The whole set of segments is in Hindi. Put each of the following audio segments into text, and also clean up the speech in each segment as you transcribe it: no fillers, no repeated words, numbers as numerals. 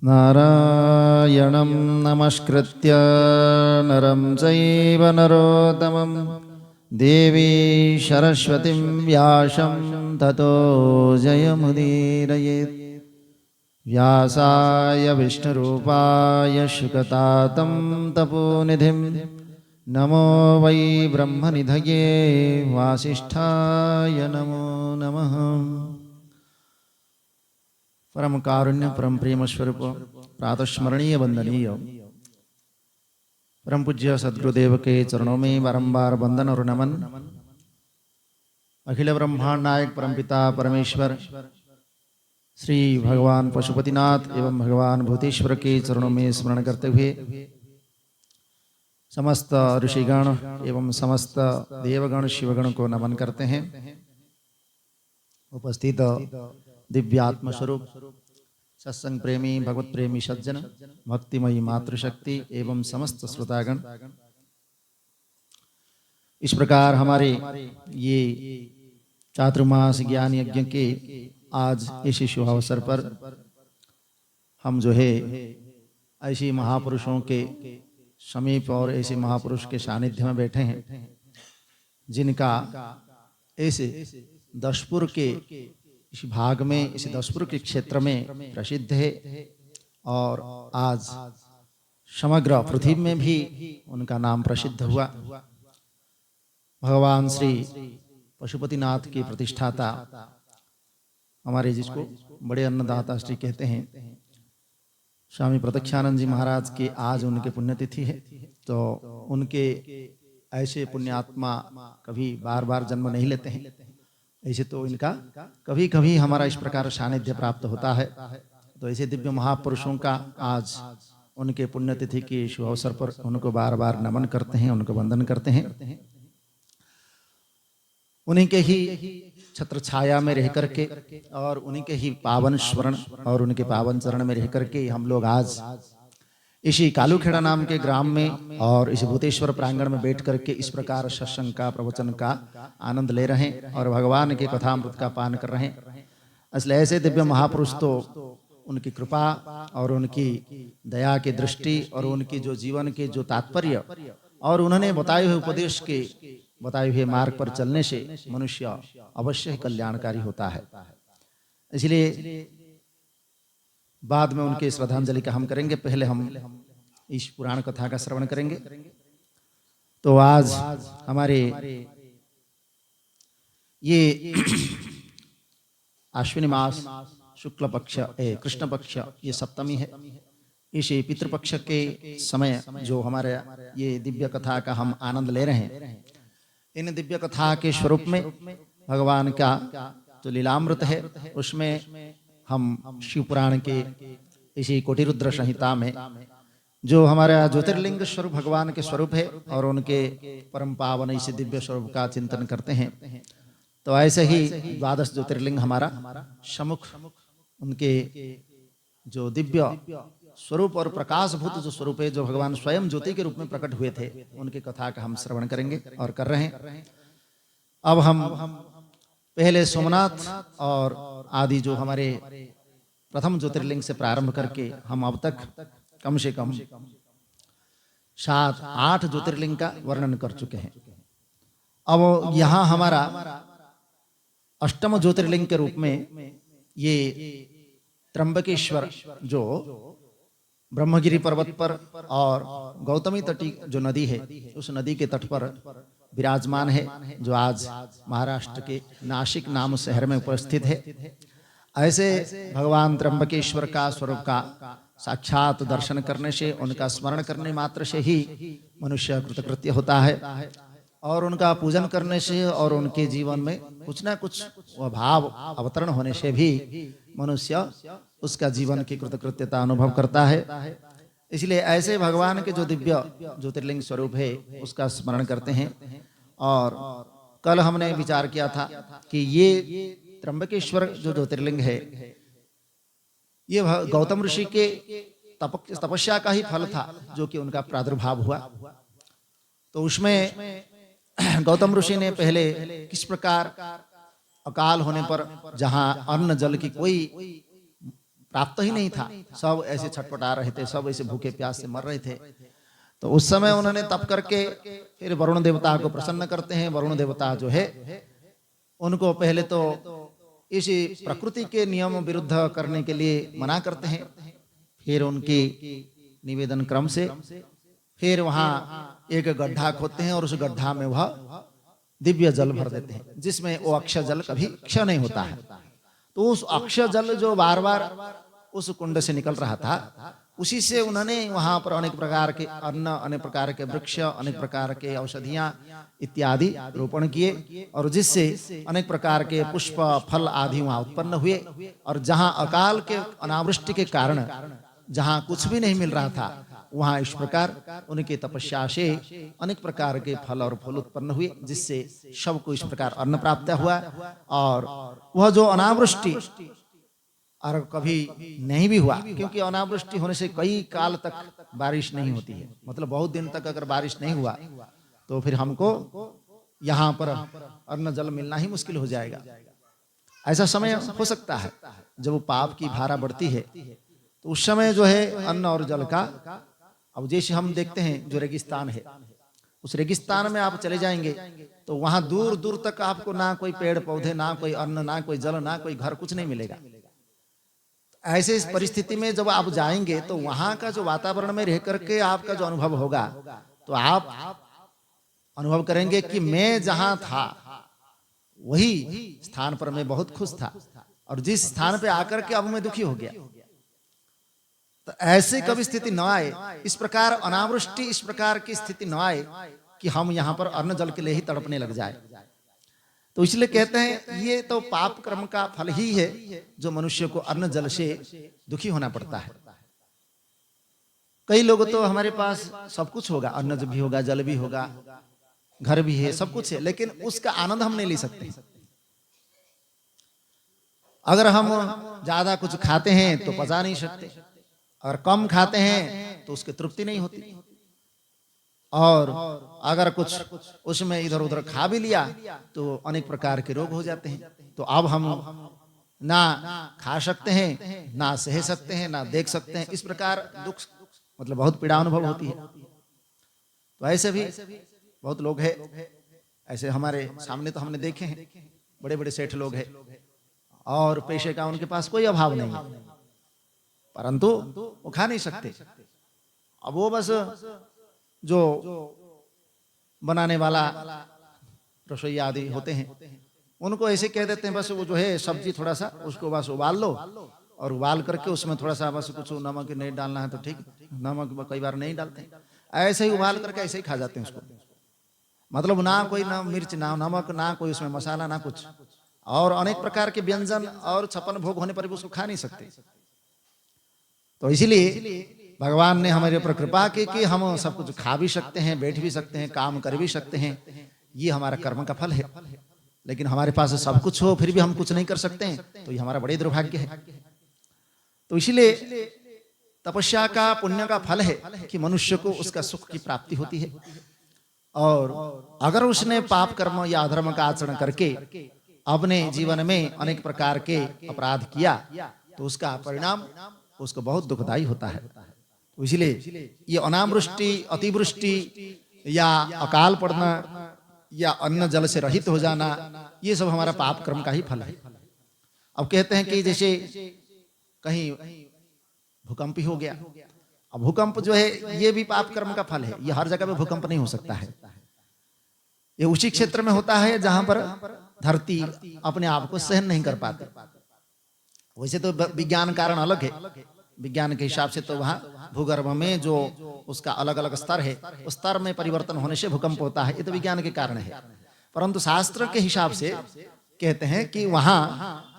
नारायणं नमस्कृत्य नरं चैव नरोत्तमं देवी सरस्वतीं व्यासं ततो जयमुदीरयेत्। व्यासाय विष्णुरूपाय शुकतातं तपोनिधिं नमो वै ब्रह्मनिधये वासिष्ठाय नमो नमः। परम कारुण्य परम प्रेम स्वरूप प्रातस्मरणीय वंदनीय परम पूज्य सद्गुरुदेव के चरणों में बारंबार वंदन और नमन। अखिल ब्रह्मांड नायक परमपिता परमेश्वर श्री भगवान पशुपतिनाथ एवं भगवान भूतेश्वर के चरणों में स्मरण करते हुए समस्त ऋषिगण एवं समस्त देवगण शिवगण को नमन करते हैं। उपस्थित दिव्यात्म स्वरूप सत्संग प्रेमी भगवत प्रेमी सज्जन भक्तिमयी मातृशक्ति एवं समस्त श्रोतागण, इस प्रकार हमारे ये चातुर्मास ज्ञान यज्ञ के आज इस शुभ अवसर पर हम जो है ऐसे महापुरुषों के समीप और ऐसे महापुरुष के सानिध्य में बैठे हैं जिनका ऐसे दशपुर के इस भाग में, इस दशपुर के क्षेत्र में प्रसिद्ध है और आज समग्र पृथ्वी में भी उनका नाम प्रसिद्ध हुआ। भगवान श्री पशुपतिनाथ के प्रतिष्ठाता हमारे, जिसको बड़े अन्नदाता श्री कहते हैं, स्वामी प्रत्यक्षानंद जी महाराज के आज उनके पुण्यतिथि है। तो उनके ऐसे पुण्यात्मा कभी बार बार जन्म नहीं लेते हैं, ऐसे तो इनका कभी कभी हमारा इस प्रकार सानिध्य प्राप्त होता है। तो ऐसे दिव्य महापुरुषों का आज उनके पुण्यतिथि के शुभ अवसर पर उनको बार बार नमन करते हैं, उनको वंदन करते हैं। उन्हीं के ही छत्र छाया में रह करके और उन्हीं के ही पावन स्वर्ण और उनके पावन चरण में रह करके हम लोग आज इसी कालूखेड़ा नाम के ग्राम में और इस भूतेश्वर प्रांगण में बैठ करके इस प्रकार सत्संग का प्रवचन का आनंद ले रहे हैं और भगवान के कथामृत का पान कर रहे हैं। इसलिए ऐसे दिव्य महापुरुष तो उनकी कृपा और उनकी दया की दृष्टि और उनकी जो जीवन के जो तात्पर्य और उन्होंने बताए हुए उपदेश के बताए हुए मार्ग पर चलने से मनुष्य अवश्य ही कल्याणकारी होता है। इसलिए बाद में उनके श्रद्धांजलि का हम करेंगे, पहले हम इस पुराण कथा का श्रवण करेंगे। तो आज हमारे ये आश्विनी मास शुक्ल पक्ष कृष्ण पक्ष ये सप्तमी है। इस पितृपक्ष के समय जो हमारे ये दिव्य कथा का हम आनंद ले रहे हैं, इन दिव्य कथा के स्वरूप में भगवान का जो लीलामृत है उसमें हम शिव पुराण के इसी कोटिरुद्र संहिता में जो हमारा ज्योतिर्लिंग स्वरूप भगवान के स्वरूप है और उनके परम पावन इसी दिव्य स्वरूप का चिंतन करते हैं। तो ऐसे ही द्वादश ज्योतिर्लिंग हमारा सम्मुख उनके जो दिव्य स्वरूप और प्रकाशभूत जो स्वरूप है, जो भगवान स्वयं ज्योति के रूप में प्रकट हुए थे, उनके कथा का हम श्रवण करेंगे और कर रहे हैं। अब हम पहले सोमनाथ और आदि जो हमारे प्रथम ज्योतिर्लिंग से प्रारंभ करके हम अब तक कम से कम 7-8 ज्योतिर्लिंग का वर्णन कर चुके हैं। अब यहाँ हमारा अष्टम ज्योतिर्लिंग के रूप में ये त्र्यंबकेश्वर जो ब्रह्मगिरी पर्वत पर और गौतमी तटी जो नदी है उस नदी के तट पर विराजमान है, जो आज महाराष्ट्र के नासिक नाम शहर में उपस्थित है। ऐसे भगवान त्र्यंबकेश्वर का स्वरूप का साक्षात दर्शन करने से, उनका स्मरण करने मात्र से ही मनुष्य कृतकृत्य होता है और उनका पूजन करने से और उनके जीवन में कुछ ना कुछ भाव अवतरण होने से भी मनुष्य उसका जीवन की कृतकृत्यता अनुभव करता है। इसलिए ऐसे भगवान के जो दिव्य ज्योतिर्लिंग स्वरूप है उसका स्मरण करते हैं। और कल हमने विचार किया था कि ये त्र्यंबकेश्वर जो ज्योतिर्लिंग है ये गौतम ऋषि के तपस्या का ही फल था, जो कि उनका प्रादुर्भाव हुआ। तो उसमें गौतम ऋषि ने पहले किस प्रकार अकाल होने पर जहां अन्न जल की कोई प्राप्त ही नहीं था, सब ऐसे छटपटा रहे थे, सब ऐसे भूखे प्यास से मर रहे थे। तो उस समय उन्होंने तप करके फिर वरुण देवता को प्रसन्न करते हैं। वरुण देवता जो है उनको पहले तो इसी प्रकृति के नियम विरुद्ध करने के लिए मना करते हैं, फिर उनकी निवेदन क्रम से फिर वहां एक गड्ढा खोदते हैं और उस गड्ढा में वह दिव्य जल भर देते हैं, जिसमें वो अक्षय जल कभी क्षय नहीं होता है। तो उस अक्षय जल जो बार बार उस कुंड से निकल रहा था, उसी से उन्होंने वहां पर अनेक प्रकार के अन्न, अनेक प्रकार के वृक्ष, अनेक प्रकार के औषधियां इत्यादि रोपण किए, और जिससे अनेक प्रकार के पुष्प फल आदि वहां उत्पन्न हुए। और जहां अकाल के अनावृष्टि के कारण जहां कुछ भी नहीं मिल रहा था, वहां इस प्रकार उनकी तपस्या से अनेक प्रकार के फल और फूल उत्पन्न हुए, जिससे सबको इस प्रकार अन्न प्राप्त हुआ। और वह जो अनावृष्टि और कभी नहीं भी हुआ, क्योंकि अनावृष्टि होने से कई काल तक बारिश नहीं होती है, मतलब बहुत दिन तक अगर बारिश नहीं हुआ तो फिर हमको यहाँ पर अन्न जल मिलना ही मुश्किल हो जाएगा। ऐसा समय हो सकता है जब पाप की धारा बढ़ती है, तो उस समय जो है अन्न और जल का, अब जैसे हम देखते हैं जो रेगिस्तान है, उस रेगिस्तान में आप चले जाएंगे तो वहां दूर दूर तक आपको ना कोई पेड़ पौधे, ना कोई अन्न, ना कोई जल, ना कोई घर, कुछ नहीं मिलेगा। ऐसे इस परिस्थिति में जब आप जाएंगे तो वहां का जो वातावरण में रह करके आपका जो अनुभव होगा, तो आप अनुभव करेंगे कि मैं जहां था वही स्थान पर मैं बहुत खुश था, और जिस स्थान पे आकर के अब मैं दुखी हो गया। तो ऐसे कभी स्थिति न आए, इस प्रकार अनावृष्टि इस प्रकार की स्थिति न आए कि हम यहाँ पर अन्न जल के लिए ही तड़पने लग जाए। तो इसलिए कहते हैं ये तो पाप कर्म का फल ही है जो मनुष्य को अन्न जल से दुखी होना पड़ता है। कई लोग तो हमारे पास सब कुछ होगा, अन्न भी होगा, जल भी होगा, घर भी है, सब कुछ है, लेकिन उसका आनंद हम नहीं ले सकते। अगर हम ज्यादा कुछ खाते हैं तो पचा नहीं सकते, अगर कम खाते हैं तो उसकी तृप्ति नहीं होती, और अगर कुछ उसमें इधर उधर खा भी लिया तो अनेक प्रकार के रोग हो जाते हैं। तो अब हम ना खा सकते हैं, ना सह सकते हैं, ना देख सकते हैं, इस प्रकार दुख, मतलब बहुत पीड़ा अनुभव होती है। तो ऐसे भी बहुत लोग हैं, ऐसे हमारे सामने तो हमने देखे हैं, बड़े बड़े सेठ लोग हैं और पैसे का उनके पास कोई अभाव नहीं है, परंतु वो खा नहीं सकते। अब वो बस जो बनाने वाला रसोईया आदि होते हैं उनको ऐसे कह देते हैं, बस वो जो है सब्जी थोड़ा सा उसको बस उबाल लो, और उबाल करके उसमें थोड़ा सा बस कुछ नमक नहीं डालना है तो ठीक, नमक कई बार नहीं डालते, ऐसे ही उबाल करके ऐसे ही खा जाते हैं उसको। मतलब ना कोई ना मिर्च, ना नमक, ना कोई उसमें मसाला, ना कुछ, और अनेक प्रकार के व्यंजन और छप्पन भोग होने पर भी उसको खा नहीं सकते। तो इसीलिए भगवान ने हमारे ऊपर कृपा की कि हम सब कुछ खा भी सकते हैं, बैठ भी सकते हैं, काम कर भी सकते हैं, ये हमारा कर्म का फल है। लेकिन हमारे पास सब कुछ हो फिर भी हम कुछ नहीं कर सकते हैं, तो ये हमारा बड़े दुर्भाग्य है। तो इसीलिए तपस्या का, पुण्य का फल है कि मनुष्य को उसका सुख की प्राप्ति होती है। और अगर उसने पाप कर्म या अधर्म का आचरण करके अपने जीवन में अनेक प्रकार के अपराध किया, तो उसका परिणाम उसको बहुत दुखदायी होता है। तो इसलिए ये अनावृष्टि, अतिवृष्टि या अकाल पड़ना या अन्न जल से रहित हो जाना, ये सब हमारा पाप कर्म का ही फल है। अब कहते हैं कि जैसे कहीं भूकंप ही हो गया, अब भूकंप जो है ये भी पाप कर्म का फल है। ये हर जगह पे भूकंप नहीं हो सकता है, ये उसी क्षेत्र में होता है जहां पर धरती अपने आप को सहन नहीं कर पाती। वैसे तो विज्ञान कारण अलग है, विज्ञान के हिसाब से तो वहां भूगर्भ में जो उसका अलग अलग स्तर है, उस स्तर में परिवर्तन होने से भूकंप होता है, ये तो विज्ञान के कारण है। परंतु शास्त्र के हिसाब से कहते हैं कि वहां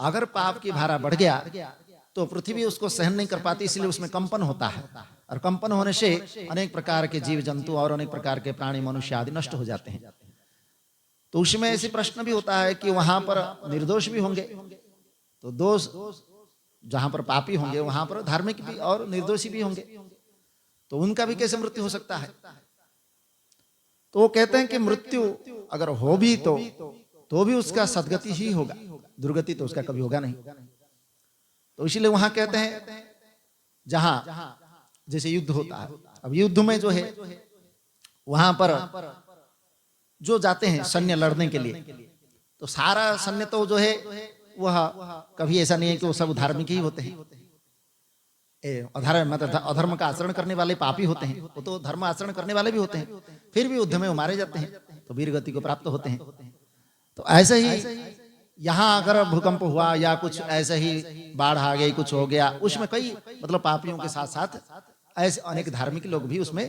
अगर पाप की धारा बढ़ गया तो पृथ्वी उसको सहन नहीं कर पाती, इसलिए उसमें कंपन होता है, और कंपन होने से अनेक प्रकार के जीव जंतु और अनेक प्रकार के प्राणी, मनुष्य आदि नष्ट हो जाते हैं। तो उसमें ऐसे प्रश्न भी होता है कि वहां पर निर्दोष भी होंगे, तो दोष जहां पर पापी होंगे वहां पर धार्मिक भी और निर्दोषी भी होंगे, तो उनका भी कैसे मृत्यु हो सकता है। तो वो कहते हैं कि मृत्यु अगर हो भी तो भी उसका सदगति ही होगा, दुर्गति तो उसका कभी होगा नहीं। तो इसीलिए वहां कहते हैं जहां जैसे युद्ध होता है, अब युद्ध में जो है वहां पर जो जाते हैं सैन्य लड़ने के लिए, तो सारा सैन्य तो जो है वह कभी ऐसा नहीं है कि वो सब धार्मिक ही होते हैं। अधर्म मतलब अधर्म का आचरण करने वाले पापी होते हैं, वो तो धर्म आचरण करने वाले भी होते हैं, फिर भी युद्ध में वो मारे जाते हैं तो वीर गति को प्राप्त होते हैं। तो ऐसे ही यहाँ अगर भूकंप हुआ या कुछ ऐसे ही बाढ़ आ गई, कुछ हो गया, उसमें कई मतलब पापियों के साथ साथ ऐसे अनेक धार्मिक लोग भी उसमें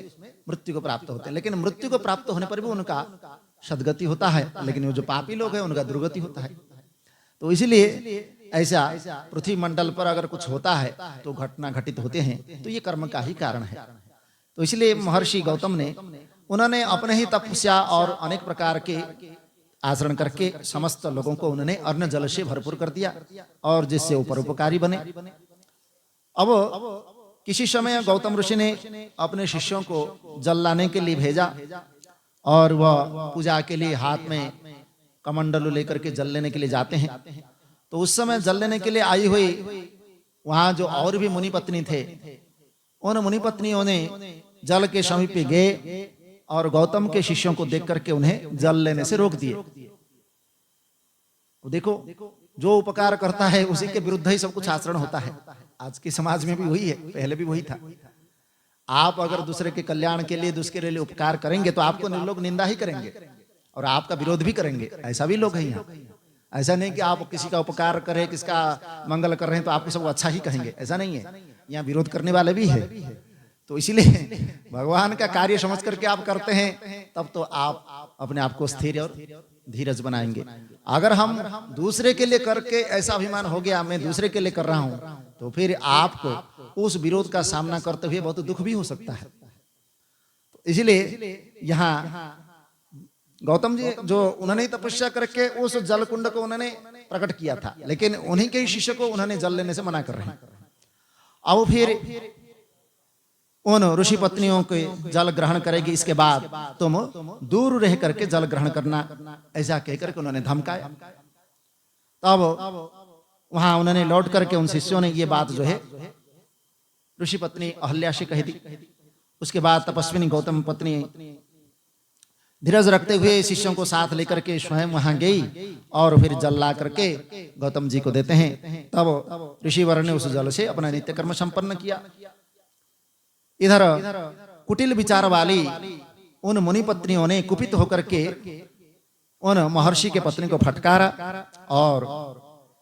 मृत्यु को प्राप्त होते हैं। लेकिन मृत्यु को प्राप्त होने पर भी उनका सदगति होता है, लेकिन वो जो पापी लोग हैं उनका दुर्गति होता है। तो इसीलिए ऐसा पृथ्वी मंडल पर अगर कुछ होता है तो घटना घटित होते हैं, तो ये कर्म का ही कारण है। तो इसलिए महर्षि गौतम ने उन्होंने अपने ही तपस्या और अनेक प्रकार के आचरण करके समस्त लोगों को उन्होंने अन्न जल से भरपूर कर दिया और जिससे वो परोपकारी बने। अब किसी समय गौतम ऋषि ने अपने शिष्यों को जल लाने के लिए भेजा और वह पूजा के लिए हाथ में कमंडलू लेकर के जल लेने के लिए जाते हैं। तो उस समय जल लेने के लिए आई हुई वहां जो और भी मुनि पत्नी थे, उन मुनि पत्नियों ने जल के समीप गए और गौतम के शिष्यों को देख करके उन्हें जल लेने से रोक दिए। देखो, जो उपकार करता है उसी के विरुद्ध ही सब कुछ आचरण होता है। आज के समाज में भी वही है, पहले भी वही था। आप अगर दूसरे के कल्याण के लिए दूसरे लिए उपकार करेंगे तो आपको लोग निंदा ही करेंगे और आपका विरोध भी करेंगे। ऐसा भी लोग हैं यहाँ। ऐसा नहीं कि आप किसी का उपकार करें, किसका मंगल कर रहे हैं तो आपको सब अच्छा ही कहेंगे, ऐसा नहीं है। यहाँ विरोध करने वाले भी है। तो इसीलिए भगवान का कार्य समझ करके आप करते हैं, तब तो आप अपने आप को स्थिर और धीरज बनाएंगे। अगर हम दूसरे के लिए करके ऐसा अभिमान हो गया मैं दूसरे के लिए कर रहा हूं, तो फिर आपको उस विरोध का सामना करते हुए बहुत दुख भी हो सकता है। तो इसीलिए यहाँ गौतम जी जो उन्होंने तपस्या करके उस जल कुंड को उन्होंने प्रकट किया था, लेकिन उन्हीं के शिष्य को उन्होंने जल लेने से मना कर रहे हैं। अब फिर उन ऋषि पत्नियों के जल ग्रहण करेगी, इसके बाद तुम दूर रह करके जल ग्रहण करना, ऐसा कहकर के उन्होंने धमकाया। तब वहां उन्होंने लौट करके उन शिष्यों ने ये बात जो है ऋषि पत्नी अहल्या से कह दी। उसके बाद तपस्विनी गौतम पत्नी धीरज रखते हुए शिष्यों को साथ लेकर के स्वयं वहां गई और फिर जल ला करके गौतम जी को देते हैं। तब ऋषिवर ने उस जल से अपना नित्य कर्म संपन्न किया। इधर कुटिल विचार वाली उन मुनि पत्नियों ने कुपित होकर के उन महर्षि के पत्नी को फटकारा। और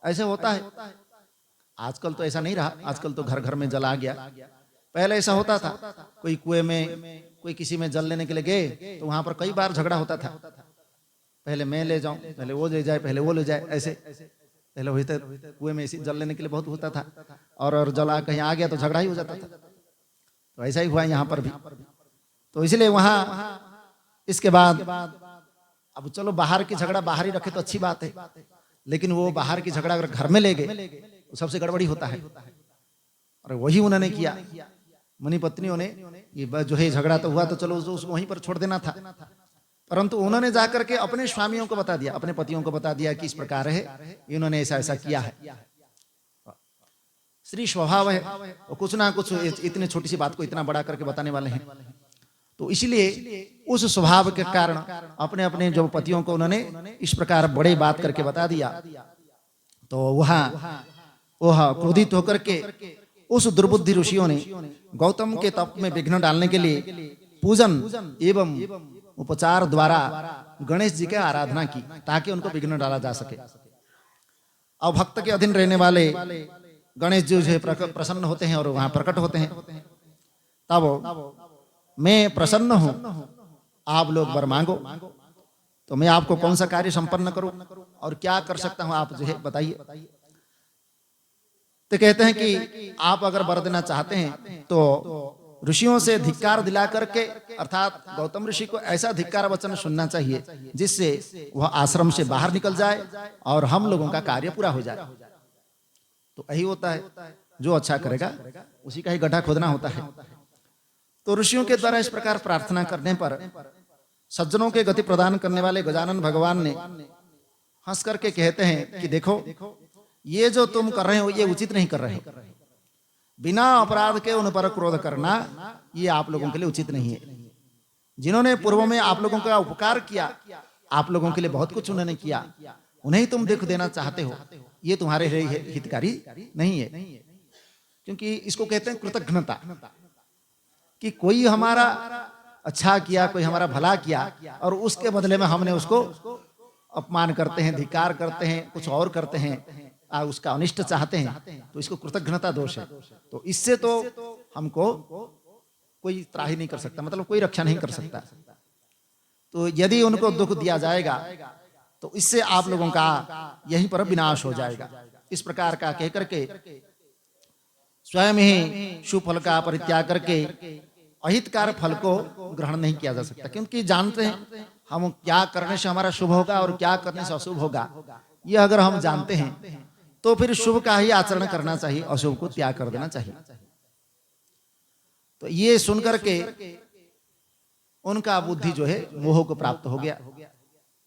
ऐसे होता है, आजकल तो ऐसा नहीं रहा, आजकल तो घर घर में जल आ गया। पहले ऐसा होता था, कोई कुएं में कोई किसी में जल लेने के लिए गए तो वहां पर कई बार झगड़ा होता था। पहले मैं ले जाऊं, पहले वो ले जाए, पहले वो ले जाए, ऐसे पहले होते कुएं में जल लेने के लिए बहुत होता था। और जल कहीं आ गया तो झगड़ा ही हो जाता था। तो ऐसा ही हुआ यहाँ पर भी। तो इसलिए वहां इसके बाद अब चलो बाहर की झगड़ा बाहर ही रखे तो अच्छी बात है, लेकिन वो बाहर की झगड़ा अगर घर में ले गए तो सबसे गड़बड़ी होता है। और वही उन्होंने किया। मुनि पत्नियों ने ये जो है झगड़ा तो हुआ तो चलो उसको वहीं पर छोड़ देना था, परंतु उन्होंने जाकर के अपने स्वामियों को बता दिया, अपने पतियों को बता दिया कि इस प्रकार है, इन्होंने ऐसा ऐसा किया है। स्त्री स्वभाव है, और कुछ ना कुछ इतने छोटी सी बात को इतना बड़ा करके बताने वाले हैं। तो इसलिए उस स्वभाव के कारण अपने अपने जो पतियों को उन्होंने इस प्रकार बड़े बात करके बता दिया। तो वह क्रोधित होकर के उस दुर्बुद्धि ऋषियों ने गौतम के तप में विघ्न डालने के लिए पूजन एवं उपचार द्वारा गणेश जी की आराधना की, ताकि उनको विघ्न डाला जा सके। अब भक्त के अधीन रहने वाले गणेश जी जो प्रसन्न होते हैं और वहां प्रकट होते हैं। तब मैं प्रसन्न हूं, आप लोग वर मांगो, तो मैं आपको कौन सा कार्य संपन्न करूं और क्या कर सकता हूं, आप जो है बताइए। तो कहते हैं कि आप अगर वर देना चाहते हैं तो ऋषियों से धिक्कार दिला करके, अर्थात गौतम ऋषि को ऐसा धिक्कार वचन सुनना चाहिए जिससे वह आश्रम से बाहर निकल जाए और हम लोगों का कार्य पूरा हो जाए। तो यही होता है, जो अच्छा करेगा उसी का ही गड्ढा खोदना होता है। तो ऋषियों के द्वारा इस प्रकार प्रार्थना करने पर सज्जनों के गति प्रदान करने वाले गजानन भगवान ने हंस करके कहते हैं कि देखो, ये जो तुम कर रहे हो ये उचित नहीं कर रहे हो। बिना अपराध के उन पर क्रोध करना ये आप लोगों के लिए उचित नहीं है। जिन्होंने पूर्व में आप लोगों का उपकार किया, आप लोगों के लिए बहुत कुछ उन्होंने किया, उन्हें तुम दुख देना चाहते हो, ये तुम्हारे लिए हितकारी नहीं है। क्योंकि इसको कहते हैं कृतज्ञता, कि कोई हमारा अच्छा किया, कोई हमारा भला किया और उसके बदले में हमने उसको अपमान करते हैं, धिक्कार करते हैं, कुछ और करते हैं, उसका अनिष्ट चाहते हैं, तो इसको कृतज्ञता दोष है। तो इससे तो हमको कोई त्राही नहीं कर सकता, मतलब कोई रक्षा नहीं कर सकता। तो यदि उनको दुख दिया जाएगा तो इससे आप लोगों का यहीं पर विनाश हो जाएगा। इस प्रकार का कहकर के स्वयं ही शुभ फल का परित्याग करके अहितकार फल को ग्रहण नहीं किया जा सकता, क्योंकि जानते हैं हम क्या करने से हमारा शुभ होगा और क्या करने से अशुभ होगा। ये अगर हम जानते हैं तो फिर शुभ का ही आचरण करना चाहिए, अशुभ को त्याग कर देना चाहिए। तो ये सुनकर के उनका बुद्धि जो है मोह को प्राप्त हो गया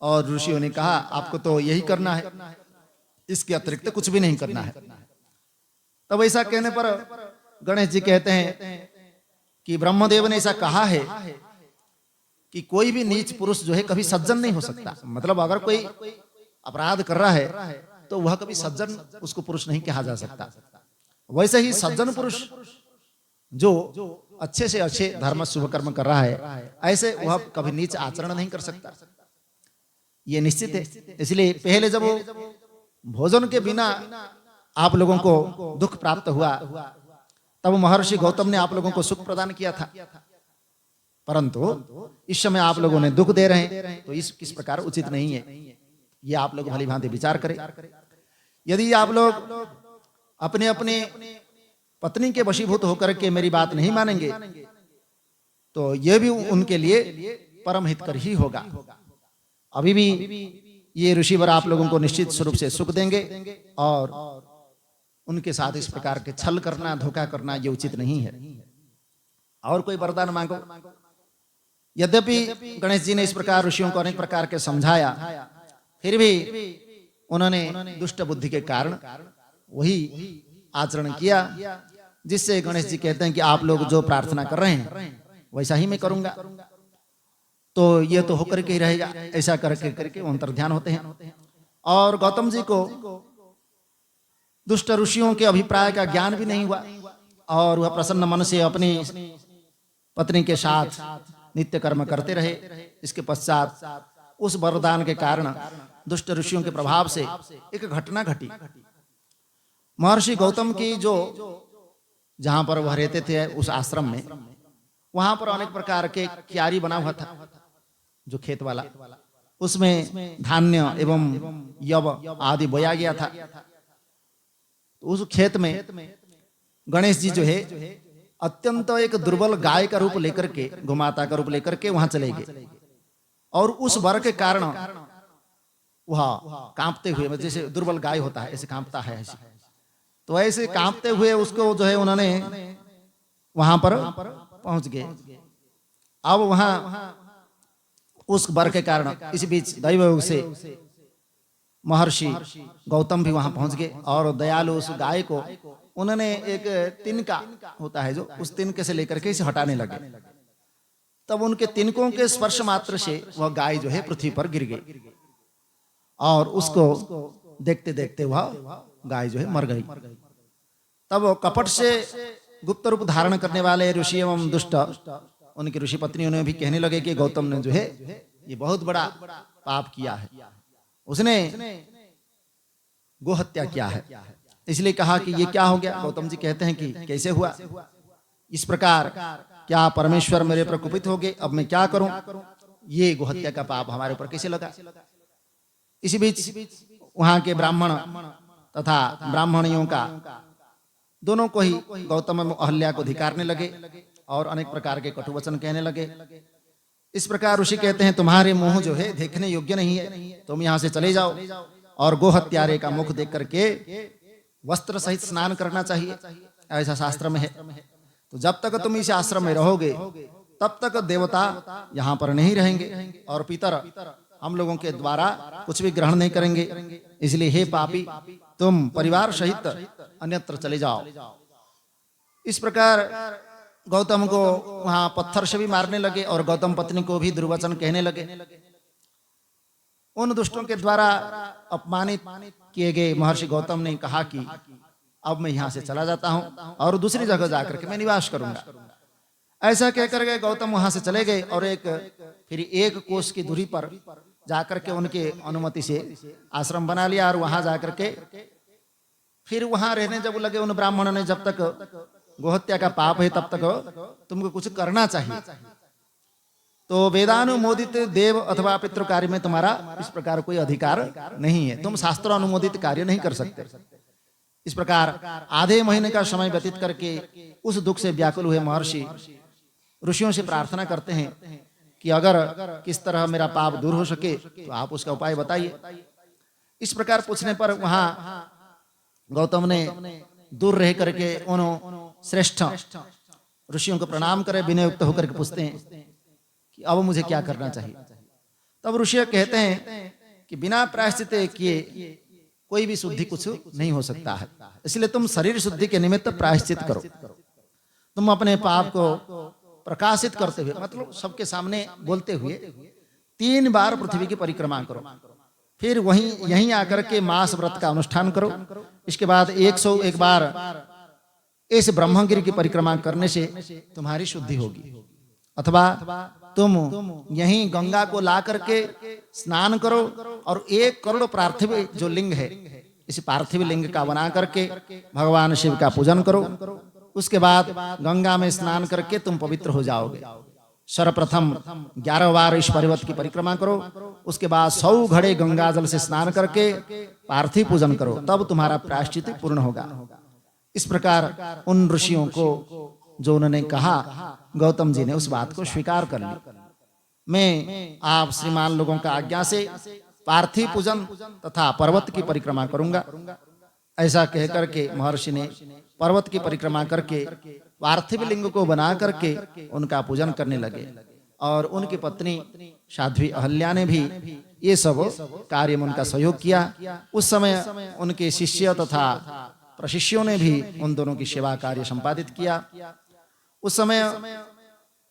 और ऋषियों ने कहा आपको तो यही करना है, इसके अतिरिक्त कुछ भी नहीं करना है। तब ऐसा कहने पर गणेश जी कहते हैं कि ब्रह्मदेव ने ऐसा कहा है कि कोई भी नीच पुरुष जो है कभी सज्जन नहीं हो सकता। मतलब अगर कोई अपराध कर रहा है तो वह कभी सज्जन उसको पुरुष नहीं कहा जा सकता। वैसे ही सज्जन पुरुष जो अच्छे से अच्छे धर्म शुभ कर्म कर रहा है, ऐसे वह कभी नीच आचरण नहीं कर सकता, ये निश्चित है। इसलिए पहले जब भोजन के बिना आप लोगों को दुख प्राप्त हुआ तब महर्षि गौतम ने आप लोगों को सुख प्रदान किया था, परंतु इस समय आप लोगों ने दुख दे रहे हैं, तो इस किस प्रकार उचित नहीं है। ये आप लोग भली भांति विचार करें। यदि आप लोग अपने अपने पत्नी के वशीभूत होकर के मेरी बात नहीं मानेंगे तो यह भी उनके लिए परम हितकर ही होगा। अभी भी ये ऋषिवर आप लोगों को निश्चित स्वरूप से सुख देंगे और उनके साथ इस प्रकार के छल करना, धोखा करना ये उचित नहीं है। और कोई वरदान मांगो। यद्यपि गणेश जी ने इस प्रकार ऋषियों को अनेक प्रकार के समझाया, फिर भी उन्होंने दुष्ट बुद्धि के कारण वही आचरण किया, जिससे गणेश जी कहते हैं कि आप लोग जो प्रार्थना कर रहे हैं वैसा ही मैं करूंगा, तो ये तो होकर के ही रहेगा। ऐसा करके वो अंतर्ध्यान होते हैं। और गौतम जी को दुष्ट ऋषियों के अभिप्राय का ज्ञान भी नहीं हुआ और वह प्रसन्न मन से अपनी पत्नी के साथ नित्य कर्म करते रहे। इसके पश्चात उस वरदान के कारण दुष्ट ऋषियों के प्रभाव से एक घटना घटी। महर्षि गौतम की जो जहां पर वह रहते थे उस आश्रम में, वहां पर अनेक प्रकार के क्यारी बना हुआ था, जो खेत वाला, उसमें धान्य एवं यव आदि बोया गया था। उस खेत में गणेश जी जो है अत्यंत एक दुर्बल गाय का रूप लेकर के, गोमाता का रूप लेकर के वहां चले गए और उस वर के कारण वह कांपते हुए, जैसे दुर्बल गाय होता है ऐसे कांपता है, ऐसे तो ऐसे कांपते हुए उसको जो है उन्होंने वहां पर पहुंच गए। अब वहां उस वर के कारण इस बीच दैवयोग से महर्षि गौतम भी वहां पहुंच गए और दयालु उस गाय को उन्होंने एक तिनका होता है जो, उस तिनके से लेकर के इसे हटाने लगे। तब उनके तिनकों के स्पर्श मात्र से वह गाय जो है पृथ्वी पर गिर गई और उसको देखते देखते वह गाय जो है मर गई। तब कपट से गुप्त रूप धारण करने वाले ऋषि एवं दुष्ट उनकी ऋषि पत्नियों ने भी कहने लगे कि गौतम ने जो है ये बहुत बड़ा पाप किया है, उसने गोहत्या किया है। इसलिए कहा कि ये क्या हो गया। गौतम जी कहते हैं कि कैसे हुआ इस प्रकार, क्या परमेश्वर मेरे पर कुपित हो गए, अब मैं क्या करूं, ये गोहत्या का पाप हमारे ऊपर कैसे लगा। इसी बीच वहां के ब्राह्मण तथा ब्राह्मणियों का दोनों को ही गौतम एवं अहल्या को धिकारने लगे और अनेक प्रकार के कटु वचन कहने लगे। इस प्रकार ऋषि कहते हैं तुम्हारे मुंह जो है देखने योग्य नहीं है, तुम यहाँ से चले जाओ और गोहत्यारे का मुख देख करके वस्त्र सहित स्नान करना चाहिए, ऐसा शास्त्र में है। तो जब तक तुम इस आश्रम में रहोगे तब तक देवता यहाँ पर नहीं रहेंगे और पितर हम लोगों के द्वारा कुछ भी ग्रहण नहीं करेंगे। इसलिए हे पापी, तुम परिवार सहित अन्यत्र चले जाओ। इस प्रकार गौतम को वहां पत्थर से भी मारने लगे और गौतम पत्नी को भी दुर्वचन कहने लगे। उन दुष्टों के द्वारा अपमानित किए गए महर्षि गौतम ने कहा कि अब मैं यहाँ से चला जाता हूँ और दूसरी जगह जाकर के मैं निवास करूंगा। ऐसा कहकर के गौतम वहां से चले गए और फिर एक कोस की दूरी पर जाकर के उनके अनुमति से आश्रम बना लिया और वहां जाकर के फिर वहां रहने जब लगे उन ब्राह्मणों ने, जब तक गोहत्या का पाप है तब तक तुमको कुछ करना चाहिए। तो वेदानुमोदित देव अथवा पितृ कार्य में तुम्हारा इस प्रकार कोई अधिकार नहीं है, तुम शास्त्र अनुमोदित कार्य नहीं कर सकते। इस प्रकार आधे महीने का समय व्यतीत करके उस दुख से व्याकुल हुए महर्षि ऋषियों से प्रार्थना करते हैं कि अगर किस तरह मेरा पाप दूर हो सके तो आप उसका उपाय बताइए। इस प्रकार पूछने पर वहां गौतम ने दूर रह करके उन श्रेष्ठ ऋषियों को प्रणाम करे विनय युक्त होकर के पूछते हैं कि अब मुझे क्या करना चाहिए। तब ऋषि कहते हैं कि बिना प्रायश्चित किए कोई भी शुद्धि कुछ नहीं हो सकता है, इसलिए तुम शरीर शुद्धि के निमित्त प्रायश्चित करो। तुम अपने पाप को प्रकाशित करते हुए, मतलब सबके सामने बोलते हुए 3 बार पृथ्वी की परिक्रमा करो, फिर यहीं आकर के मास व्रत का अनुष्ठान करो। इसके बाद 101 बार इस ब्रह्मगिरि की परिक्रमा करने से तुम्हारी शुद्धि होगी। अथवा तुम यहीं गंगा को ला करके स्नान करो और 1 करोड़ पार्थिव जो लिंग है, इस पार्थिव लिंग का बना करके भगवान शिव का पूजन करो। उसके बाद गंगा में स्नान करके तुम पवित्र हो जाओगे। सर्वप्रथम 11 बार इस पर्वत की परिक्रमा करो, उसके बाद 100 घड़े गंगा जल से स्नान करके पार्थिव पूजन करो, तब तुम्हारा प्रायश्चित पूर्ण होगा। इस प्रकार उन ऋषियों को जो उन्होंने कहा, गौतम जी ने उस बात को स्वीकार कर ली। मैं आप श्रीमान लोगों का आज्ञा से पार्थिव पूजन तथा पर्वत की परिक्रमा करूंगा। ऐसा कहकर के महर्षि ने पर्वत की परिक्रमा करके पार्थिव लिंग को बना करके उनका पूजन करने लगे। और उनकी पत्नी साध्वी अहल्या ने भी ये सब कार्य में उनका सहयोग किया। उस समय उनके शिष्य तथा प्रशिष्यों ने भी उन दोनों की सेवा कार्य संपादित किया। उस समय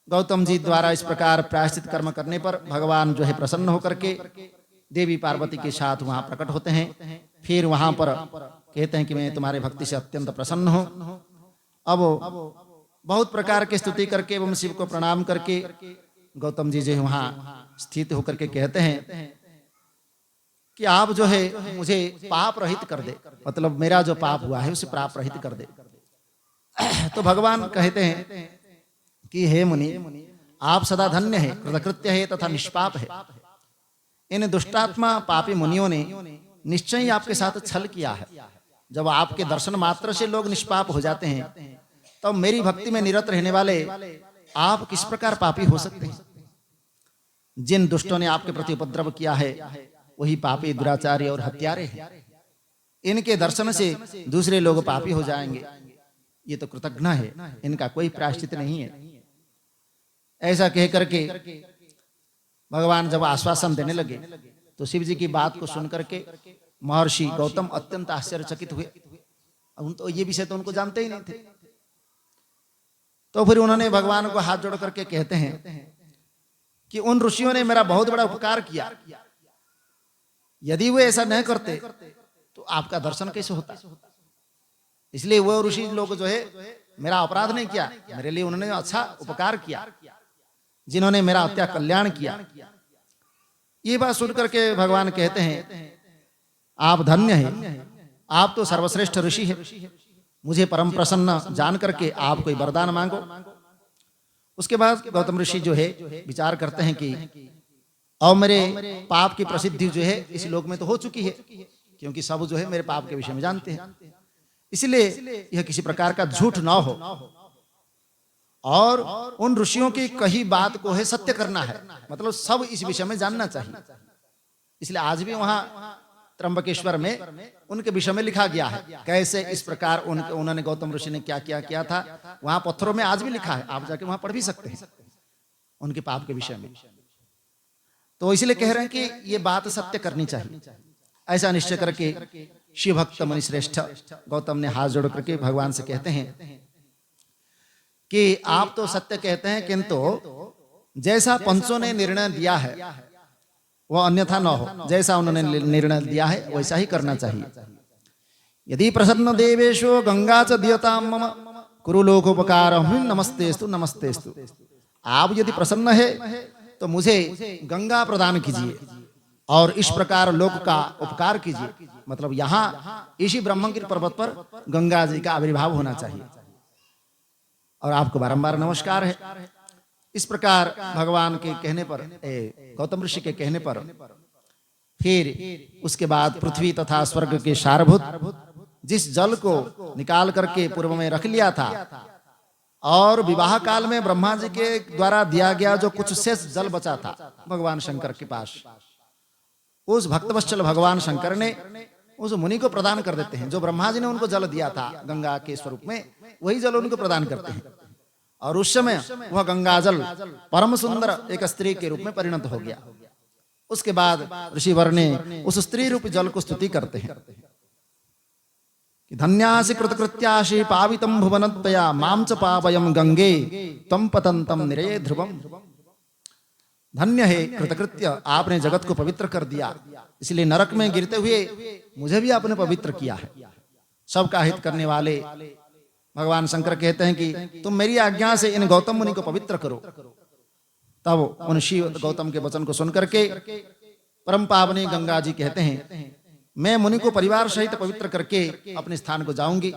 गौतम जी द्वारा इस प्रकार प्रायश्चित कर्म करने पर भगवान जो है प्रसन्न होकर के देवी पार्वती के साथ वहां प्रकट होते हैं। फिर वहां पर कहते हैं कि मैं तुम्हारे भक्ति से अत्यंत प्रसन्न हूं। अब बहुत प्रकार की स्तुति करके एवं शिव को प्रणाम करके गौतम जी जो वहां स्थित होकर के कहते हैं कि आप जो है मुझे पाप रहित कर दे, मतलब मेरा जो पाप हुआ है उसे पाप रहित कर दे। तो भगवान कहते हैं कि हे मुनि, आप सदा धन्य है, कृतकृत्य है तथा निष्पाप है। इन दुष्टात्मा पापी मुनियों ने निश्चय ही आपके साथ छल किया है। जब आपके दर्शन मात्र से लोग निष्पाप हो जाते हैं, तब तो मेरी भक्ति में निरत रहने वाले आप किस प्रकार पापी हो सकते हैं। जिन दुष्टों ने आपके प्रति उपद्रव किया है वही पापी, दुराचारी और हत्यारे हैं। इनके दर्शन से दूसरे लोग पापी हो जाएंगे। ये तो कृतघ्न है, इनका कोई प्रायश्चित नहीं है। ऐसा कह करके भगवान जब आश्वासन देने लगे तो शिव जी की बात को सुन करके महर्षि गौतम अत्यंत आश्चर्यचकित हुए। उन तो ये विषय तो उनको जानते ही नहीं थे। तो फिर उन्होंने भगवान को हाथ जोड़ करके कहते हैं कि उन ऋषियों ने मेरा बहुत बड़ा उपकार किया, यदि वो ऐसा नहीं करते तो आपका दर्शन कैसे होता। इसलिए वो ऋषि लोग जो है मेरा अपराध नहीं किया, मेरे लिए उन्होंने अच्छा उपकार किया, जिन्होंने मेरा अत्या कल्याण किया। ये बात सुन करके भगवान कहते हैं आप धन्य हैं, आप तो सर्वश्रेष्ठ ऋषि हैं। मुझे परम प्रसन्न जान करके आप कोई वरदान मांगो। उसके बाद गौतम ऋषि जो है विचार करते हैं कि और मेरे पाप की प्रसिद्धि जो है इस लोक में तो हो चुकी है, क्योंकि सब जो है मेरे पाप के विषय में जानते हैं। इसलिए यह किसी प्रकार का झूठ ना हो और उन ऋषियों की कही बात को है सत्य करना है, मतलब सब इस विषय में जानना चाहिए। इसलिए आज भी वहां त्र्यंबकेश्वर में उनके विषय में लिखा गया है, कैसे इस प्रकार उन्होंने गौतम ऋषि ने क्या क्या किया था। वहां पत्थरों में आज भी लिखा है, आप जाके वहां पढ़ भी सकते हैं उनके पाप के विषय में। तो इसलिए कह रहे हैं कि ये बात सत्य करनी चाहिए। ऐसा निश्चय करके शिव भक्त मुनि श्रेष्ठ गौतम ने हाथ जोड़ करके भगवान से कहते हैं कि आप तो सत्य कहते हैं, किंतु जैसा पंचों ने निर्णय दिया है वह अन्यथा न हो। जैसा उन्होंने निर्णय दिया है वैसा ही करना चाहिए। यदि प्रसन्न देवेशो गंगा च दियताम मम कुरु लोकोपकार नमस्तेस्तु नमस्तेस्तु। आप यदि प्रसन्न है तो मुझे गंगा प्रदान कीजिए और इस प्रकार लोक का उपकार कीजिए। मतलब यहाँ इसी ब्रह्मगिरि पर्वत पर गंगा जी का आविर्भाव होना चाहिए और आपको बारंबार नमस्कार है। इस प्रकार भगवान के कहने पर, गौतम ऋषि के कहने पर, फिर उसके बाद पृथ्वी तथा स्वर्ग के सारभूत जिस जल को निकाल करके पूर्व में रख लिया था और विवाह काल में ब्रह्मा जी के द्वारा दिया गया जो कुछ शेष जल बचा था भगवान शंकर के पास, उस भक्तवत्सल भगवान शंकर ने उस मुनि को प्रदान कर देते हैं। जो ब्रह्मा जी ने उनको जल दिया था गंगा के स्वरूप में, वही जल उनको प्रदान करते हैं और उस समय वह गंगा जल परम सुंदर एक स्त्री के रूप में परिणत हो गया। उसके बाद ऋषिवर ने उस स्त्री रूपी जल को स्तुति करते हैं कि धन्यासि कृतकृत्यासि पावितं भुवनत्वया मां च पावयं गंगे त्वं पतन्तं निरये ध्रुवम्। धन्य है कृतकृत्य, आपने जगत को पवित्र कर दिया, इसलिए नरक में गिरते हुए मुझे भी आपने पवित्र किया है। सबका हित करने वाले भगवान शंकर कहते हैं कि तुम मेरी आज्ञा से इन गौतम मुनि को पवित्र करो। तब उन शिव गौतम के वचन को सुनकर के परम पावनी गंगा जी कहते हैं मैं मुनि को परिवार सहित पवित्र करके अपने स्थान को जाऊंगी।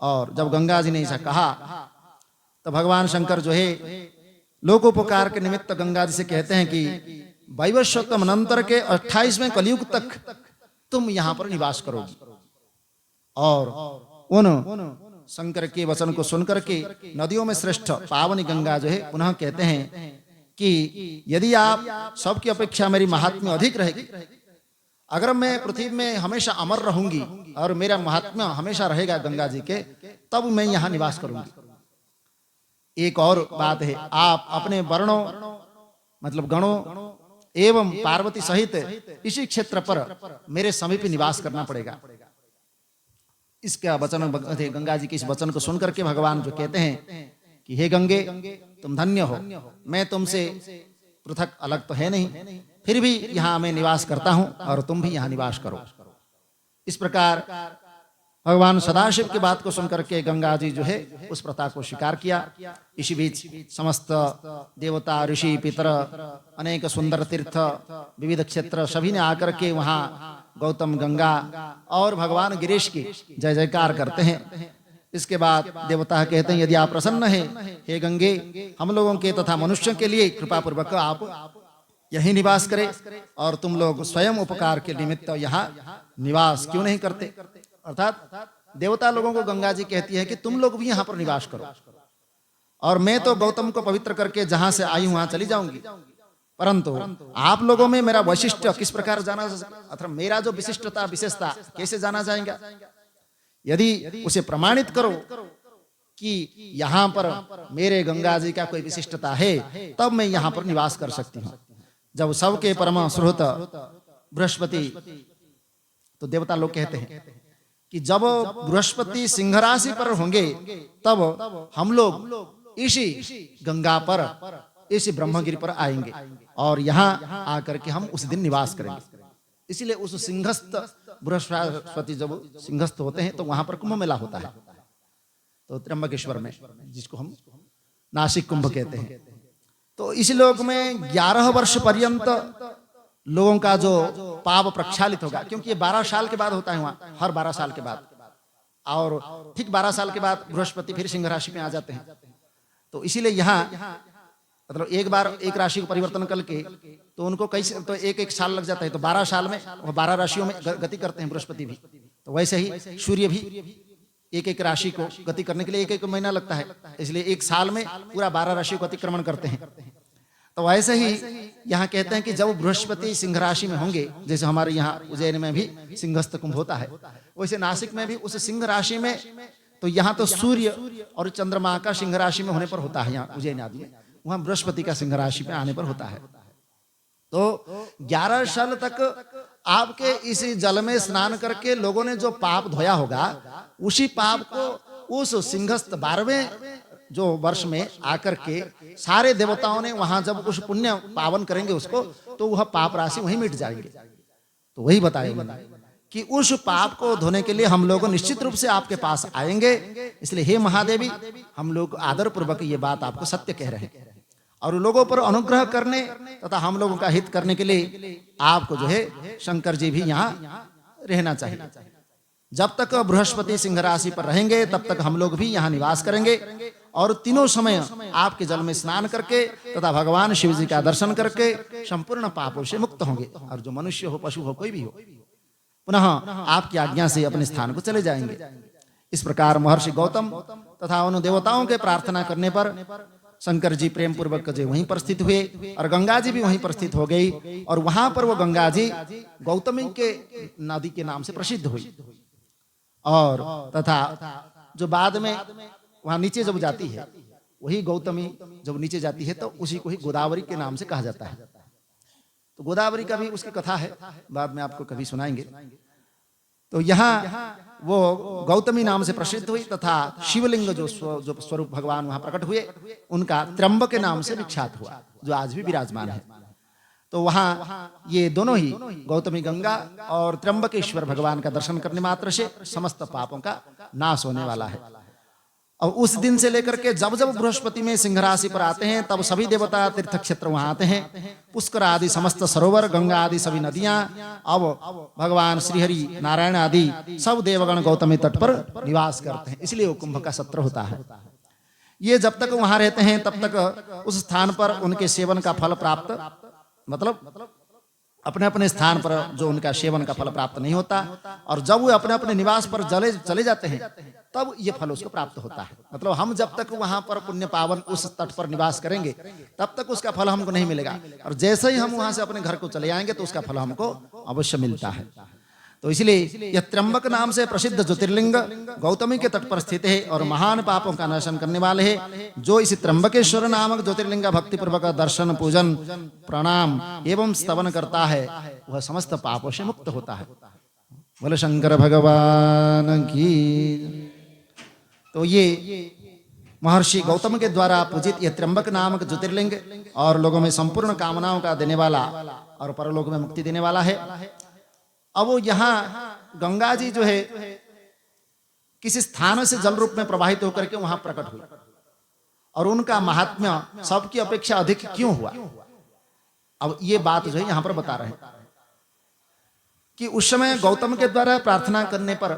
और जब गंगा जी ने ऐसा कहा तो भगवान शंकर जो है लोकोपकार के निमित्त गंगा जी से कहते हैं कि वैवस्वतम अनंतर के 28वें कलयुग तक तुम यहाँ पर निवास करोगी। और उन शंकर के वचन को सुनकर के नदियों में श्रेष्ठ पावनी गंगा जो है पुनः कहते हैं कि यदि आप सबकी अपेक्षा मेरी महात्म्य अधिक रहेगी, अगर मैं पृथ्वी में हमेशा अमर रहूंगी और मेरा महात्म्य हमेशा रहेगा गंगा जी के, तब मैं यहाँ निवास करूंगी। एक और बात है, आप अपने वर्णों मतलब गणों एवं पार्वती सहित इसी क्षेत्र पर मेरे समीप निवास करना पड़ेगा। इसका वचन गंगा जी के इस वचन को सुनकर के भगवान जो कहते हैं कि हे गंगे तुम धन्य हो, मैं तुमसे पृथक अलग तो है नहीं, फिर भी यहाँ मैं निवास करता हूँ और तुम भी यहाँ निवास करो। इस प्रकार भगवान सदाशिव की बात को सुनकर के गंगा जी जो है उस प्रथा को स्वीकार किया। इसी बीच समस्त देवता ऋषि पितर अनेक सुंदर तीर्थ विविध क्षेत्र सभी ने आकर के वहाँ गौतम गंगा और भगवान गिरीश की जय जयकार करते हैं। इसके बाद देवता कहते हैं यदि आप प्रसन्न हैं हे गंगे, हम लोगों के तथा मनुष्यों के लिए कृपा पूर्वक आप यही निवास करें और तुम लोग स्वयं उपकार के निमित्त यहाँ निवास क्यों नहीं करते। अर्थात देवता लोगों को गंगा जी कहती है कि तुम लोग भी यहाँ पर निवास करो और मैं तो गौतम को पवित्र करके जहां से आई हूं वहां चली जाऊंगी, परंतु आप लोगों में मेरा वैशिष्ट्य किस प्रकार जाना, अर्थात मेरा जो विशिष्टता विशेषता कैसे जाना जाएगा। यदि उसे प्रमाणित करो कि यहाँ पर मेरे गंगा जी का कोई विशिष्टता है, तब मैं यहाँ पर निवास कर सकती हूँ। जब सबके परम सुहृत बृहस्पति, तो देवता लोग कहते हैं कि जब बृहस्पति सिंह राशि पर होंगे तब हम लोग इसी गंगा पर, इसी ब्रह्मगिरि पर आएंगे और यहाँ आकर के हम उस दिन निवास करेंगे। इसलिए उस सिंहस्थ बृहस्पति जब सिंहस्थ होते हैं तो वहां पर कुंभ मेला होता है, तो त्र्यंबकेश्वर में, जिसको हम नासिक कुंभ कहते हैं। तो इस लोक में 11 वर्ष पर्यंत लोगों का जो पाप प्रक्षालित होगा, क्योंकि ये 12 साल के बाद होता है वहां, हर 12 साल के बाद, और ठीक 12 साल के बाद बृहस्पति फिर सिंह राशि में आ जाते हैं। तो इसीलिए यहाँ मतलब एक बार एक राशि को परिवर्तन करके तो उनको कई तो एक साल लग जाता है, तो 12 साल में वो 12 राशियों में गति करते हैं बृहस्पति भी। तो वैसे ही सूर्य भी एक राशि को गति करने के लिए एक महीना लगता है, इसलिए एक साल में पूरा 12 राशि को अतिक्रमण करते हैं। तो वैसे ही यहाँ कहते हैं कि जब बृहस्पति सिंह राशि में होंगे, जैसे हमारे यहाँ उज्जैन में भी सिंहस्थ कुंभ होता है, वैसे नासिक में भी उस सिंह राशि में, तो यहाँ तो सूर्य और चंद्रमा का सिंह राशि में होने पर होता है, यहाँ उज्जैन आदि में, वहां बृहस्पति का सिंह राशि में आने पर होता है। तो 11 साल तक आपके इस जल में स्नान करके लोगों ने जो पाप धोया होगा, उसी पाप को उस सिंहस्थ 12वें जो वर्ष में आकर के सारे देवताओं ने वहां जब उस पुण्य पावन करेंगे उसको, तो वह पाप राशि वहीं मिट जाएंगे। तो वही बताया उन्होंने कि उस पाप को धोने के लिए हम लोग निश्चित रूप से आपके पास आएंगे। इसलिए हे महादेवी, हम लोग आदर पूर्वक ये बात आपको सत्य कह रहे हैं और लोगों पर अनुग्रह करने तथा हम लोगों का हित करने के लिए आपको जो है शंकर जी भी यहाँ रहना चाहिए। जब तक बृहस्पति सिंह राशि पर रहेंगे तब तक हम लोग भी यहाँ निवास करेंगे और तीनों समय आपके जल में स्नान करके तथा भगवान शिव जी का दर्शन करके संपूर्ण पापों से मुक्त होंगे। और जो मनुष्य हो, पशु हो, कोई भी हो, पुनः आपकी आज्ञा से अपने स्थान को चले जाएंगे। इस प्रकार महर्षि गौतम तथा उन देवताओं के प्रार्थना करने पर शंकर जी प्रेम पूर्वक जो वहीं पर स्थित हुए और गंगा जी भी वहीं पर स्थित हो गई और वहां पर वो गंगा जी गौतमी के नदी के नाम से प्रसिद्ध हुई। और तथा जो बाद में वहां नीचे जब जाती है, वही गौतमी जब नीचे जाती है तो उसी को ही गोदावरी के नाम से कहा जाता है। तो गोदावरी का भी उसकी कथा है, बाद में आपको कभी सुनाएंगे। तो यहाँ वो गौतमी नाम से प्रसिद्ध हुई तथा शिवलिंग जो स्वरूप भगवान वहां प्रकट हुए, उनका त्र्यंबक के नाम से विख्यात हुआ, जो आज भी विराजमान है। तो वहां ये दोनों ही गौतमी गंगा और त्र्यंबकेश्वर भगवान का दर्शन करने मात्र से समस्त पापों का नाश होने वाला है। और उस दिन से लेकर के जब जब बृहस्पति में सिंह राशि पर आते हैं तब सभी देवता तीर्थ क्षेत्र वहां आते हैं। पुष्कर आदि समस्त सरोवर, गंगा आदि सभी नदियां, अब भगवान श्रीहरि नारायण आदि सब देवगण गौतमी तट पर निवास करते हैं। इसलिए वो कुंभ का सत्र होता है। ये जब तक वहां रहते हैं तब तक उस स्थान पर उनके सेवन का फल प्राप्त, मतलब अपने अपने स्थान पर जो उनका सेवन का फल प्राप्त नहीं होता, और जब वो अपने अपने निवास पर चले जाते हैं तब ये फल उसको प्राप्त होता है। मतलब हम जब तक वहां पर पुण्य पावन उस तट पर निवास करेंगे तब तक उसका फल हमको नहीं मिलेगा, और जैसे ही हम वहां से अपने घर को चले आएंगे तो उसका फल हमको अवश्य मिलता है। तो इसलिए यह त्र्यंबक नाम से प्रसिद्ध ज्योतिर्लिंग गौतमी के तट पर स्थित है और महान पापों का नाशन करने वाले है। जो इस त्र्यंबकेश्वर नामक ज्योतिर्लिंग का भक्ति पूर्वक दर्शन, पूजन, प्रणाम एवं स्तवन करता है, वह समस्त पापों से मुक्त होता है। बोले शंकर भगवान की। तो ये महर्षि गौतम के द्वारा पूजित यह त्र्यंबक नामक ज्योतिर्लिंग और लोगों में संपूर्ण कामनाओं का देने वाला और परलोक में मुक्ति देने वाला है। अब वो यहाँ गंगा जी जो है किसी स्थान से जल रूप में प्रवाहित होकर के वहां प्रकट हुई, और उनका महात्म्य सबकी अपेक्षा अधिक क्यों हुआ, अब ये बात जो है यहाँ पर बता रहे हैं कि उस समय गौतम के द्वारा प्रार्थना करने पर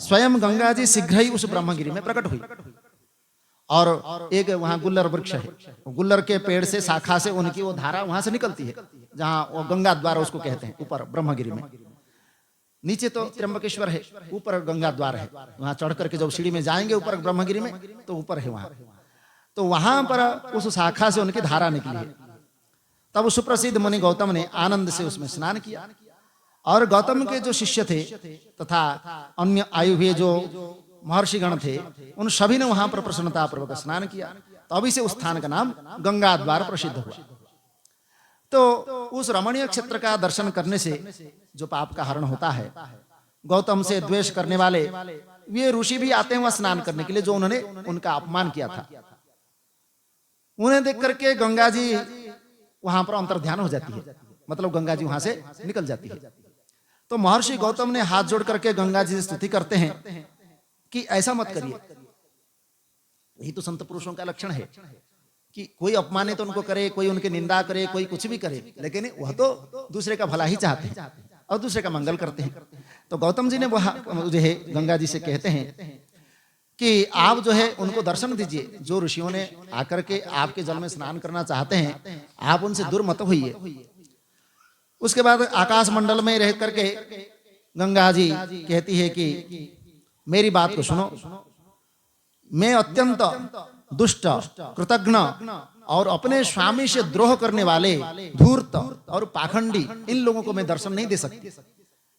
स्वयं गंगा जी शीघ्र ही उस ब्रह्मगिरी में प्रकट हुई। और एक वहां गुल्लर वृक्ष है, गुल्लर के पेड़ से शाखा से उनकी वो धारा वहां से निकलती है, जहां वो गंगा द्वार उसको कहते हैं, ऊपर ब्रह्मगिरी में। नीचे तो त्र्यंबकेश्वर है, ऊपर गंगा द्वार है। वहां चढ़ करके जब सीढ़ी में जाएंगे ऊपर ब्रह्मगिरी में तो ऊपर है वहां। तो वहां पर उस शाखा से उनकी धारा निकली है। तब सुप्रसिद्ध मुनि गौतम ने आनंद से उसमें स्नान किया, और गौतम के जो शिष्य थे तथा अन्य आयु हुए जो महर्षिगण थे, उन सभी ने वहां पर प्रसन्नता पूर्वक स्नान किया। तो अभी से उस स्थान का नाम गंगा द्वार प्रसिद्ध हुआ। तो उस रमणीय क्षेत्र का दर्शन करने से जो पाप का हरण होता है, गौतम से द्वेष करने वाले वे ऋषि भी आते हैं वहां स्नान करने के लिए, जो उन्होंने उनका अपमान किया था, उन्हें देख करके गंगा जी वहां पर अंतर्ध्यान हो जाती है, मतलब गंगा जी वहां से निकल जाती है। तो महर्षि गौतम ने हाथ जोड़ करके गंगा जी से स्तुति करते हैं कि ऐसा मत करिए। यही तो संत पुरुषों का लक्षण है कि कोई अपमानित उनको करे, कोई उनकी निंदा करे, कोई कुछ भी करे, लेकिन वह तो दूसरे का भला ही चाहते हैं और दूसरे का मंगल करते हैं। तो गौतम जी ने वह जो है गंगा जी से कहते हैं कि आप जो है उनको दर्शन दीजिए, जो ऋषियों ने आकर के आपके जल में स्नान करना चाहते हैं, आप उनसे दूर मत होइए। उसके बाद आकाश मंडल में रह करके गंगा जी कहती है कि मेरी बात को सुनो, मैं अत्यंत दुष्ट, कृतघ्न और अपने स्वामी से द्रोह करने वाले धूर्त और पाखंडी इन लोगों को मैं दर्शन नहीं दे सकती,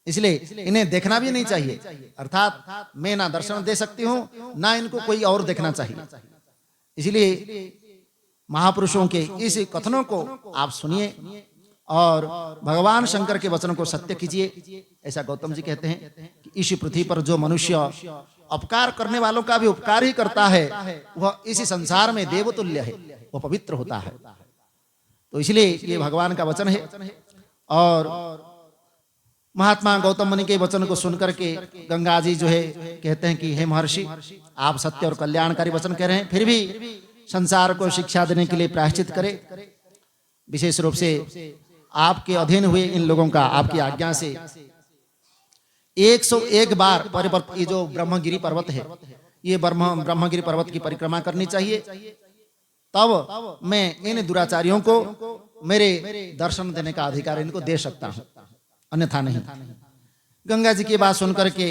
इसलिए इन्हें देखना भी नहीं चाहिए। अर्थात मैं ना दर्शन दे सकती हूँ, ना इनको कोई और देखना चाहिए। इसलिए महापुरुषों के इस कथनों को आप सुनिए और भगवान शंकर के वचन को सत्य कीजिए। ऐसा गौतम जी कहते हैं कि इस पृथ्वी पर जो मनुष्य उपकार करने वालों का भी उपकार ही करता है, वह इसी संसार में देवतुल्य है, वह पवित्र होता है। तो इसलिए ये भगवान का वचन है। और महात्मा गौतम मुनि के वचन को सुनकर के गंगा जी जो है कहते हैं कि हे महर्षि, आप सत्य और कल्याणकारी वचन कह रहे हैं, फिर भी संसार को शिक्षा देने के लिए प्रायश्चित करें। विशेष रूप से आपके अधीन हुए इन लोगों का आपकी आज्ञा से 101 बार ये जो ब्रह्मगिरी पर्वत है, ये ब्रह्मगिरी पर्वत की परिक्रमा करनी चाहिए, तब मैं इन दुराचारियों को मेरे दर्शन देने का अधिकार इनको दे सकता हूं, अन्यथा नहीं। गंगा जी की बात सुनकर के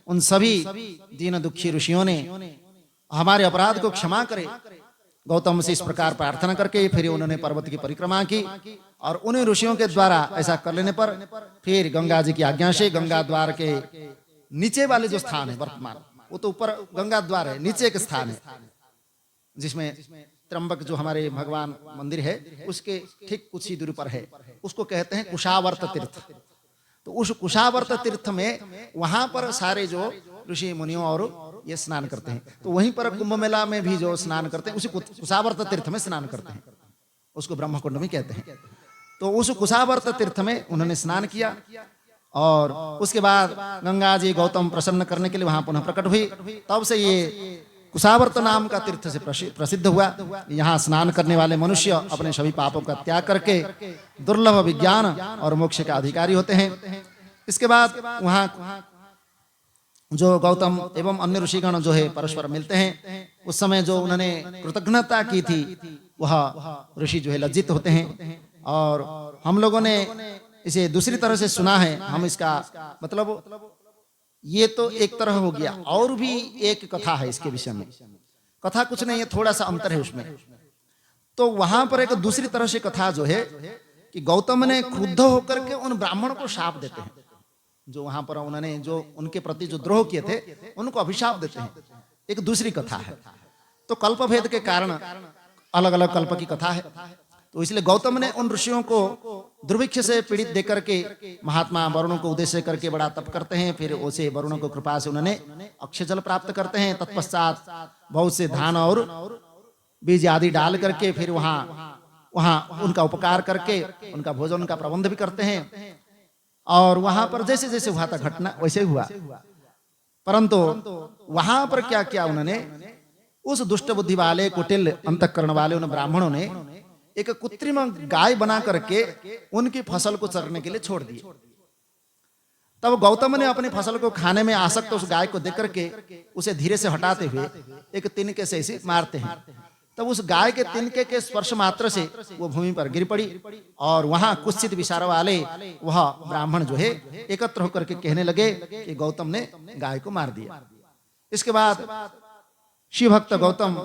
उन सभी दीन दुखी ऋषियों ने हमारे अपराध को क्षमा करे गौतम से इस प्रकार प्रार्थना करके फिर उन्होंने पर्वत की परिक्रमा की। और उन ऋषियों के द्वारा ऐसा कर लेने पर फिर गंगा जी की आज्ञा से गंगा द्वार के नीचे वाले जो स्थान है वर्तमान, वो तो ऊपर गंगा द्वार है, नीचे एक स्थान है जिसमें त्र्यंबक जो हमारे भगवान मंदिर है उसके ठीक कुछ ही दूरी पर है, उसको कहते हैं कुशावर्त तीर्थ। तो उस कुशावर्त तीर्थ में वहां पर सारे जो ऋषि मुनियों और ये स्नान करते हैं। तो वहीं पर कुंभ मेला में भी जो स्नान करते हैं उसी कुशावर्त तीर्थ में स्नान करते हैं, उसको ब्रह्मकुंड में कहते हैं। तो उस कुशावर्त तीर्थ में उन्होंने स्नान किया और उसके बाद गंगा जी गौतम प्रसन्न करने के लिए वहां पुनः प्रकट हुई। तब से ये कुशावर्त नाम का तीर्थ से प्रसिद्ध हुआ। यहाँ स्नान करने वाले मनुष्य अपने सभी पापों का त्याग करके दुर्लभ विज्ञान और मोक्ष का अधिकारी होते हैं। इसके बाद वहाँ जो गौतम एवं अन्य ऋषिगण जो है परस्पर मिलते हैं, उस समय जो उन्होंने कृतज्ञता की थी वह ऋषि जो है लज्जित होते हैं। और हम लोगों ने इसे दूसरी तरह से सुना है, हम इसका मतलब ये तो एक तरह हो गया, और भी एक कथा है इसके विषय में। कथा कुछ नहीं है, थोड़ा सा अंतर है उसमें। तो वहां पर एक दूसरी तरह से कथा जो है कि गौतम ने क्रुद्ध होकर के उन ब्राह्मण को शाप देते हैं, जो वहां पर उन्होंने जो उनके प्रति जो द्रोह किए थे उनको अभिशाप देते हैं। एक दूसरी कथा है। तो कल्पभेद के कारण अलग अलग कल्प की कथा है। तो इसलिए गौतम ने उन ऋषियों को दुर्भिक्ष से पीड़ित देकर के महात्मा वरुण को उद्देश्य करके बड़ा तप करते हैं। फिर उसे वरुण को कृपा से उन्होंने अक्षय जल प्राप्त करते हैं। तत्पश्चात बहुत से धान और बीज आदि डाल करके फिर वहां उनका उपकार करके उनका भोजन का प्रबंध भी करते हैं। और वहां पर जैसे जैसे हुआ था घटना वैसे हुआ, परंतु वहां पर क्या किया उन्होंने, उस दुष्ट बुद्धि वाले कुटिल अंतःकरण वाले उन ब्राह्मणों ने एक कृत्रिम गाय बना करके उनकी फसल को चरने के लिए छोड़ दिए। तब गौतम ने अपनी फसल को खाने में आसक्त उस गाय को देख करके उसे धीरे से हटाते हुए एक तिनके से इसे मारते हैं। तब उस गाय के तिनके के स्पर्श मात्र से वो भूमि पर गिर पड़ी और वहां कुत्सित विचार वाले वह ब्राह्मण जो है एकत्र होकर के कहने लगे कि गौतम ने गाय को मार दिया। इसके बाद शिव भक्त गौतम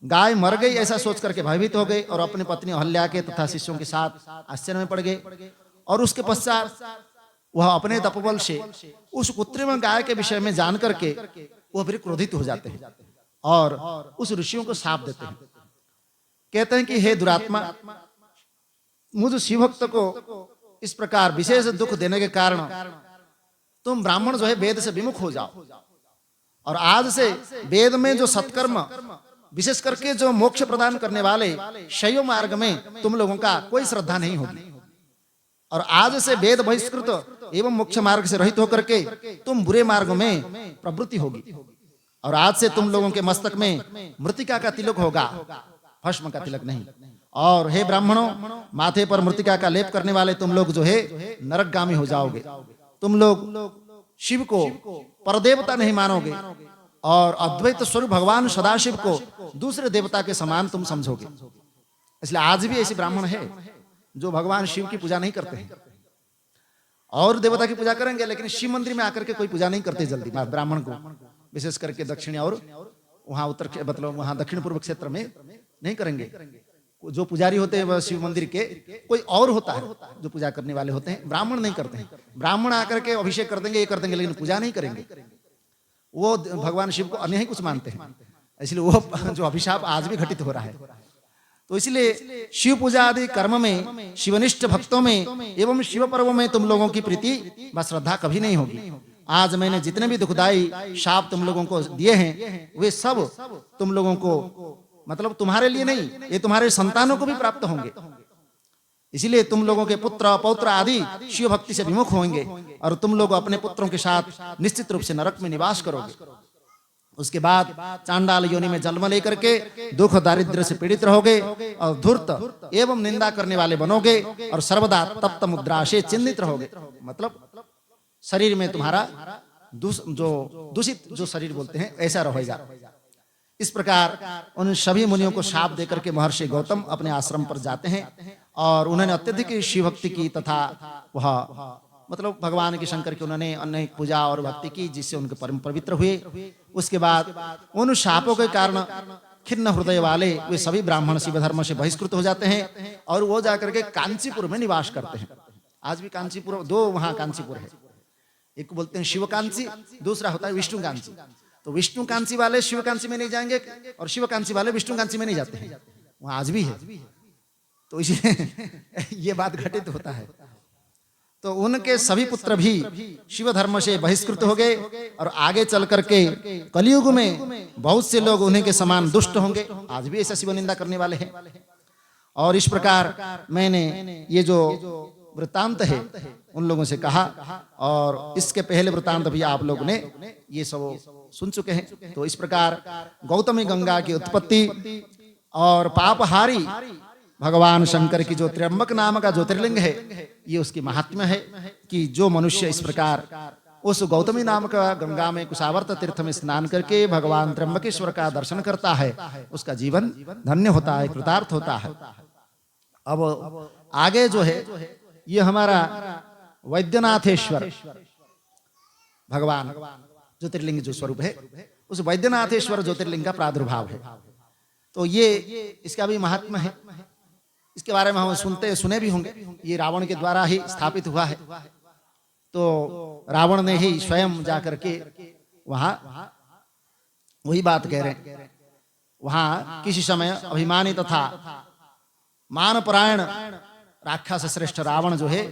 गाय मर गई ऐसा सोच करके भयभीत हो गए और अपनी पत्नी अहल्या के तथा शिष्यों के साथ आश्चर्य में पड़ गए। और उसके पश्चात वह अपने तपोबल से उस कृत्रिम गाय के विषय में जान करके वह फिर क्रोधित हो जाते हैं और उस ऋषियों को शाप देते हैं। कहते हैं कि हे दुरात्मा, मुझ शिवभक्त को इस प्रकार विशेष दुख देने के कारण तुम ब्राह्मण जो है वेद से विमुख हो जाओ और आज से वेद में जो सत्कर्म विशेष करके जो मोक्ष प्रदान करने वाले शैव मार्ग में तुम लोगों का कोई श्रद्धा नहीं होगी और आज से वेद बहिष्कृत एवं मोक्ष मार्ग से रहित होकर के तुम बुरे मार्ग में प्रवृत्ति होगी और आज से तुम लोगों के मस्तक में मृतिका का तिलक होगा, भस्म का तिलक नहीं। और हे ब्राह्मणों, माथे पर मृतिका का लेप करने वाले तुम लोग जो है नरकगामी हो जाओगे। तुम लोग शिव को परदेवता नहीं मानोगे और अद्वैत स्वरूप भगवान सदाशिव को दूसरे देवता के समान तुम समझोगे। इसलिए आज भी ऐसे ब्राह्मण है जो भगवान शिव की पूजा नहीं करते हैं और देवता की पूजा करेंगे, लेकिन शिव मंदिर में आकर के कोई पूजा नहीं करते जल्दी ब्राह्मण को, विशेष करके दक्षिण और वहां उत्तर मतलब वहां दक्षिण पूर्व क्षेत्र में नहीं करेंगे। जो पुजारी होते हैं वह शिव मंदिर के कोई और होता है जो पूजा करने वाले होते हैं, ब्राह्मण नहीं करते हैं। ब्राह्मण आकर के अभिषेक कर देंगे, ये कर देंगे, लेकिन पूजा नहीं करेंगे। वो भगवान शिव को अन्य ही कुछ मानते हैं, इसलिए वो जो अभिशाप आज भी घटित हो रहा है। तो इसलिए शिव पूजा आदि कर्म में, शिवनिष्ठ भक्तों में एवं शिव पर्व में तुम लोगों की प्रीति व श्रद्धा कभी नहीं होगी। आज मैंने जितने भी दुखदाई शाप तुम लोगों को दिए हैं वे सब तुम लोगों को, मतलब तुम्हारे लिए नहीं, ये तुम्हारे संतानों को भी प्राप्त होंगे। इसलिए तुम लोगों के पुत्र पौत्र आदि शिव भक्ति से विमुख होंगे और तुम लोग अपने पुत्रों के साथ निश्चित रूप से नरक में निवास करोगे। उसके बाद चांडाल योनि में जन्म लेकर के दुख दारिद्र्य से पीड़ित रहोगे और धूर्त एवं निंदा करने वाले बनोगे और सर्वदा तप्त मुद्रा से चिन्हित रहोगे। मतलब शरीर में तुम्हारा जो दूषित जो शरीर बोलते हैं ऐसा रहेगा। इस प्रकार उन सभी मुनियों को शाप देकर के महर्षि गौतम अपने आश्रम पर जाते हैं और उन्होंने अत्यधिक शिव भक्ति की तथा वह मतलब भगवान के शंकर की उन्होंने अनेक पूजा और भक्ति की जिससे उनके परम पवित्र हुए। उसके बाद उन शापों के कारण खिन्न हृदय वाले वे सभी ब्राह्मण शिव धर्म से बहिष्कृत हो जाते हैं और वो जाकर के कांचीपुर में निवास करते हैं। आज भी कांचीपुर, दो वहाँ कांचीपुर है, एक बोलते हैं शिव कांची, दूसरा होता है विष्णु कांची। तो विष्णु कांची वाले शिव कांची में नहीं जाएंगे और शिव कांची वाले विष्णु कांची में नहीं जाते हैं, वहाँ आज भी है। तो इसलिए ये बात घटित होता है। तो उनके सभी पुत्र भी शिव धर्म से बहिष्कृत हो गए और आगे चल करके कलयुग में बहुत से लोग उन्हीं के समान दुष्ट होंगे। आज भी ऐसा शिव निंदा करने वाले हैं। और इस प्रकार मैंने ये जो वृत्तांत है उन लोगों से कहा और इसके पहले वृत्तांत भी आप लोगों ने ये सब सुन चुके हैं। तो इस प्रकार गौतमी गंगा की उत्पत्ति और पापहारी भगवान शंकर की जो त्र्यंबक नाम का ज्योतिर्लिंग है, ये उसकी महात्म्य है कि जो मनुष्य इस प्रकार उस गौतमी नाम का गंगा में कुशावर्त तीर्थ में स्नान करके भगवान त्र्यंबकेश्वर का दर्शन करता है उसका जीवन धन्य होता है, कृतार्थ होता है। अब आगे जो है ये हमारा वैद्यनाथेश्वर भगवान ज्योतिर्लिंग जो स्वरूप है उस वैद्यनाथेश्वर ज्योतिर्लिंग का प्रादुर्भाव है। तो ये इसका भी महात्मा है, इसके बारे में हम सुने भी होंगे। ये रावण के द्वारा ही स्थापित हुआ है। तो रावण ने ही स्वयं जाकर के वहां वही बात कह रहे हैं, वहां किसी समय अभिमानी तथा मानपरायण राक्षस श्रेष्ठ रावण जो है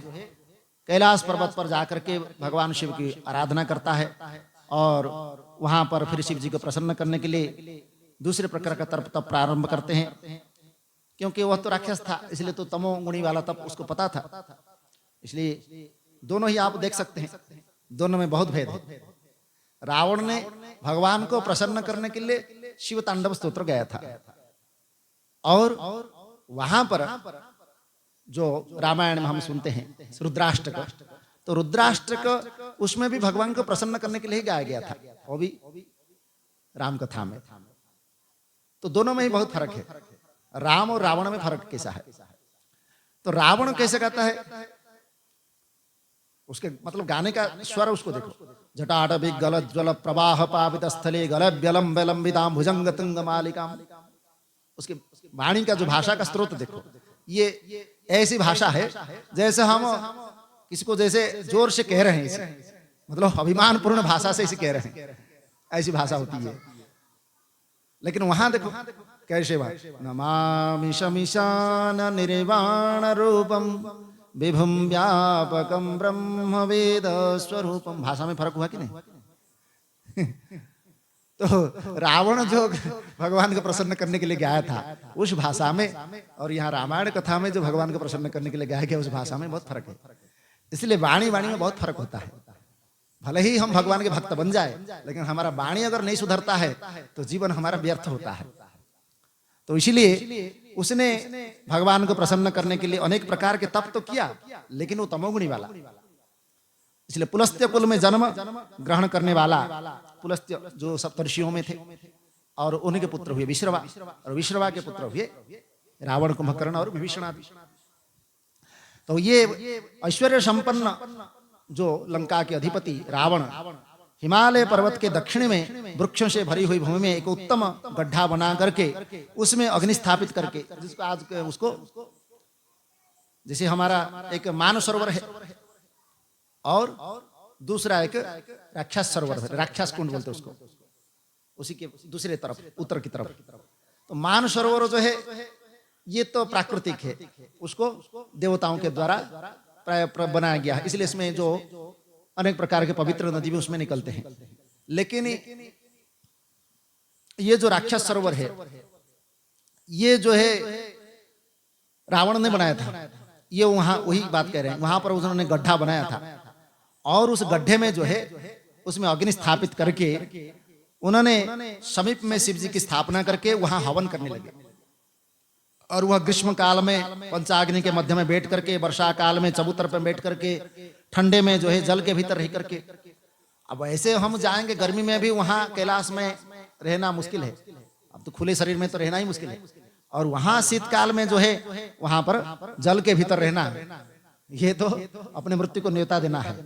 कैलाश पर्वत पर जाकर के भगवान शिव की आराधना करता है और वहां पर फिर शिव जी को प्रसन्न करने के लिए दूसरे प्रकार का तप प्रारंभ करते हैं। क्योंकि वह तो राक्षस था इसलिए तो तमोगुणी वाला तप उसको पता था। इसलिए दोनों ही आप देख सकते हैं, दोनों में बहुत भेद है। रावण ने भगवान को प्रसन्न करने के लिए शिव तांडव स्तोत्र गाया था और वहां पर जो रामायण में हम सुनते हैं रुद्राष्टक, तो रुद्राष्टक उसमें भी भगवान को प्रसन्न करने के लिए गाया गया था, वो भी राम कथा में। तो दोनों में ही बहुत फर्क है। राम और रावण में फर्क कैसा है? तो रावण कैसे गाता है, उसके मतलब गाने का स्वर उसको देखो। जटाटवी गलज्वल प्रवाह पावित स्थले गलभ्यलम विलंबिताम भुजंग तुंग मालिकाम, उसकी वाणी का जो भाषा का स्रोत देखो। ये ऐसी भाषा है जैसे हम किसी को जैसे जोर से कह रहे हैं इसे, मतलब अभिमान पूर्ण भाषा से इसे कह रहे हैं, ऐसी भाषा होती है। लेकिन वहां देखो कैसे बात, नमामि शमिशान निर्वाण रूपम विभुम व्यापकम ब्रह्म वेद स्वरूपम। भाषा में फर्क हुआ कि नहीं? तो रावण जो भगवान को प्रसन्न करने के लिए गाया था उस भाषा में और यहाँ रामायण कथा में जो भगवान को प्रसन्न करने के लिए गाया गया उस भाषा में बहुत फर्क है। इसलिए वाणी में बहुत फर्क होता है। भले ही हम भगवान के भक्त बन जाए लेकिन हमारा वाणी अगर नहीं सुधरता है तो जीवन हमारा व्यर्थ होता है। तो इसीलिए उसने भगवान को प्रसन्न करने के लिए अनेक प्रकार के तप तो किया लेकिन वो तमोगुणी वाला, इसलिए पुलस्त्य कुल में जन्म ग्रहण करने वाला पुलस्त्य जो सप्तर्षियों में थे और उन्हीं के पुत्र हुए विश्रवा और विश्रवा के पुत्र हुए रावण, कुंभकर्ण और विभीषण आदि। तो ये ऐश्वर्य संपन्न जो लंका के अधिपति रावण हिमालय पर्वत के दक्षिण में वृक्षों से भरी हुई भूमि में एक उत्तम गड्ढा बना करके उसमें अग्नि स्थापित करके, जिसको आज उसको जैसे हमारा एक मानसरोवर है और दूसरा एक राक्षस सरोवर है, राक्षस कुंड बोलते उसको, उसी के दूसरे तरफ उत्तर की तरफ। तो मानसरोवर जो है ये तो प्राकृतिक है, उसको देवताओं के द्वारा बनाया गया है, इसलिए इसमें जो अनेक प्रकार के पवित्र नदी भी उसमें निकलते हैं। लेकिन ये जो राक्षस सरोवर है, ये जो है रावण ने बनाया था। ये वहां वही बात कह रहे हैं, वहां पर उन्होंने गड्ढा बनाया था और उस गड्ढे में जो है उसमें अग्नि स्थापित करके उन्होंने समीप में शिव जी की स्थापना करके वहां हवन करने लगे। और वह ग्रीष्म काल में पंचाग्नि के मध्य में बैठ करके, वर्षा काल में चबूतर पर बैठ करके, ठंडे में जो है जल के भीतर रह करके। अब ऐसे हम जाएंगे गर्मी में भी वहां कैलाश में रहना मुश्किल है, अब तो खुले शरीर में तो रहना ही मुश्किल है, और वहां शीतकाल में जो है वहां पर जल के भीतर रहना है, ये तो अपने मृत्यु को न्योता देना है।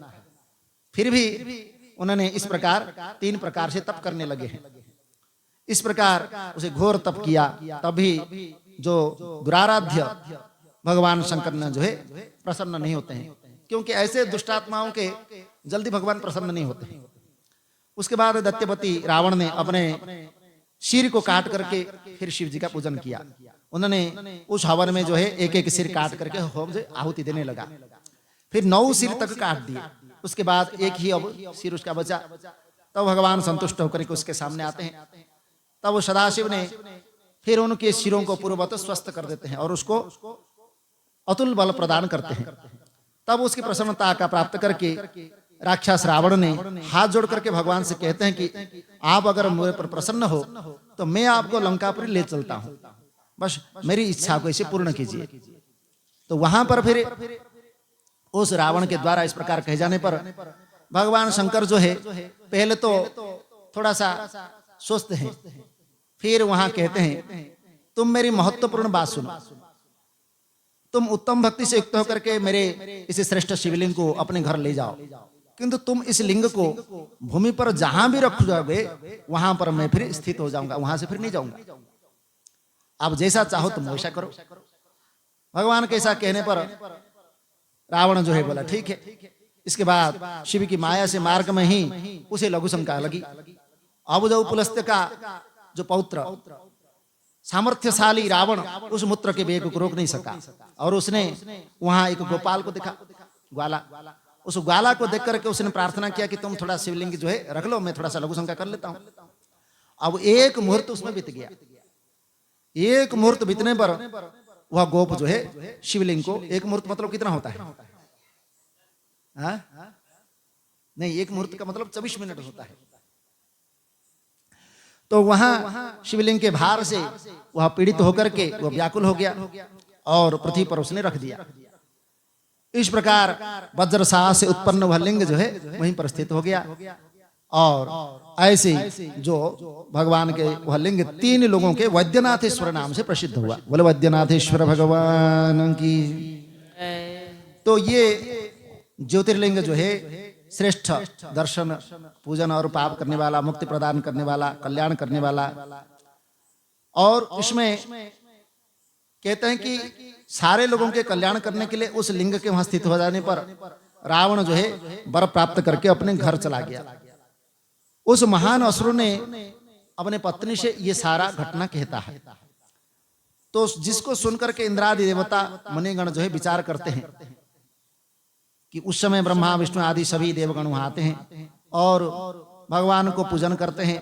फिर भी उन्होंने इस प्रकार 3 प्रकार से तप करने लगे हैं। इस प्रकार उसे घोर तप किया, तभी जो दुराराध्य भगवान शंकर ने जो है प्रसन्न नहीं होते हैं, क्योंकि ऐसे दुष्टात्माओं के जल्दी भगवान प्रसन्न नहीं होते हैं। उसके बाद दैत्यपति रावण ने अपने सिर को काट करके फिर शिव जी का पूजन किया। उन्होंने उस हवन में जो है एक एक सिर काट करके होम से आहुति देने लगा। फिर 9 सिर तक काट दिए, उसके बाद एक ही अब सिर उसका बचा। तब भगवान संतुष्ट होकर के उसके सामने आते हैं। तब वो सदाशिव ने फिर उनके सिरों को पूर्ववत स्वस्थ कर देते हैं और उसको अतुल बल प्रदान करते हैं। तब उसकी प्रसन्नता का प्राप्त करके राक्षस रावण ने हाथ जोड़ करके भगवान से कहते हैं कि आप अगर मुझे पर प्रसन्न हो तो मैं आपको लंकापुरी ले चलता हूं, बस मेरी इच्छा को इसे पूर्ण कीजिए। तो वहां पर फिर उस रावण के द्वारा इस प्रकार कहे जाने पर भगवान शंकर जो है पहले तो थोड़ा सा स्वस्थ हैं, फिर वहां कहते हैं तुम मेरी महत्वपूर्ण बात सुनो, तुम उत्तम भक्ति से युक्त होकर के मेरे इस श्रेष्ठ शिवलिंग को अपने घर ले जाओ, किंतु तुम इस लिंग को भूमि पर जहां भी रख जाओगे वहां पर मैं फिर स्थित हो जाऊंगा, वहां से फिर नहीं जाऊंगा, आप जैसा चाहो तुम वैसा करो। भगवान के ऐसा कहने पर रावण जो है बोला ठीक है। इसके बाद शिव की माया से मार्ग में ही उसे लघु शंका लगी। अब जो पुलस्त्य का जो पौत्र सामर्थ्यशाली रावण उस मूत्र के वेग को रोक नहीं सका और उसने वहां एक गोपाल को देखा, ग्वाला। उस ग्वाला को देख करके उसने प्रार्थना किया कि तुम थोड़ा शिवलिंग जो है रख लो, मैं थोड़ा सा लघु शंका कर लेता हूं। अब एक मुहूर्त उसमें बीत गया। एक मुहूर्त बीतने पर वह गोप जो है शिवलिंग को, एक मुहूर्त मतलब कितना होता है? नहीं, एक मुहूर्त का मतलब 24 मिनट होता है। तो वहां शिवलिंग के भार से वह पीड़ित होकर के वह व्याकुल हो गया और पृथ्वी पर उसने रख दिया। इस प्रकार वज्रसाह से उत्पन्न वह लिंग जो है वहीं पर स्थित हो गया। और ऐसे जो भगवान के वह लिंग 3 लोगों के वैद्यनाथेश्वर नाम से प्रसिद्ध हुआ। बोले वैद्यनाथेश्वर भगवान की। तो ये ज्योतिर्लिंग जो है श्रेष्ठ दर्शन, पूजन और पाप करने वाला, मुक्ति प्रदान करने वाला, कल्याण करने वाला। और इसमें कहते हैं कि सारे लोगों के कल्याण करने के लिए उस लिंग के वहां स्थित हो जाने पर रावण जो है वर प्राप्त करके अपने घर चला गया। उस महान असुर ने अपने पत्नी से ये सारा घटना कहता है। तो जिसको सुनकर के इंद्रादि देवता मुनिगण जो है विचार करते हैं कि उस समय ब्रह्मा विष्णु आदि सभी देवगण वहां आते हैं और भगवान को पूजन करते हैं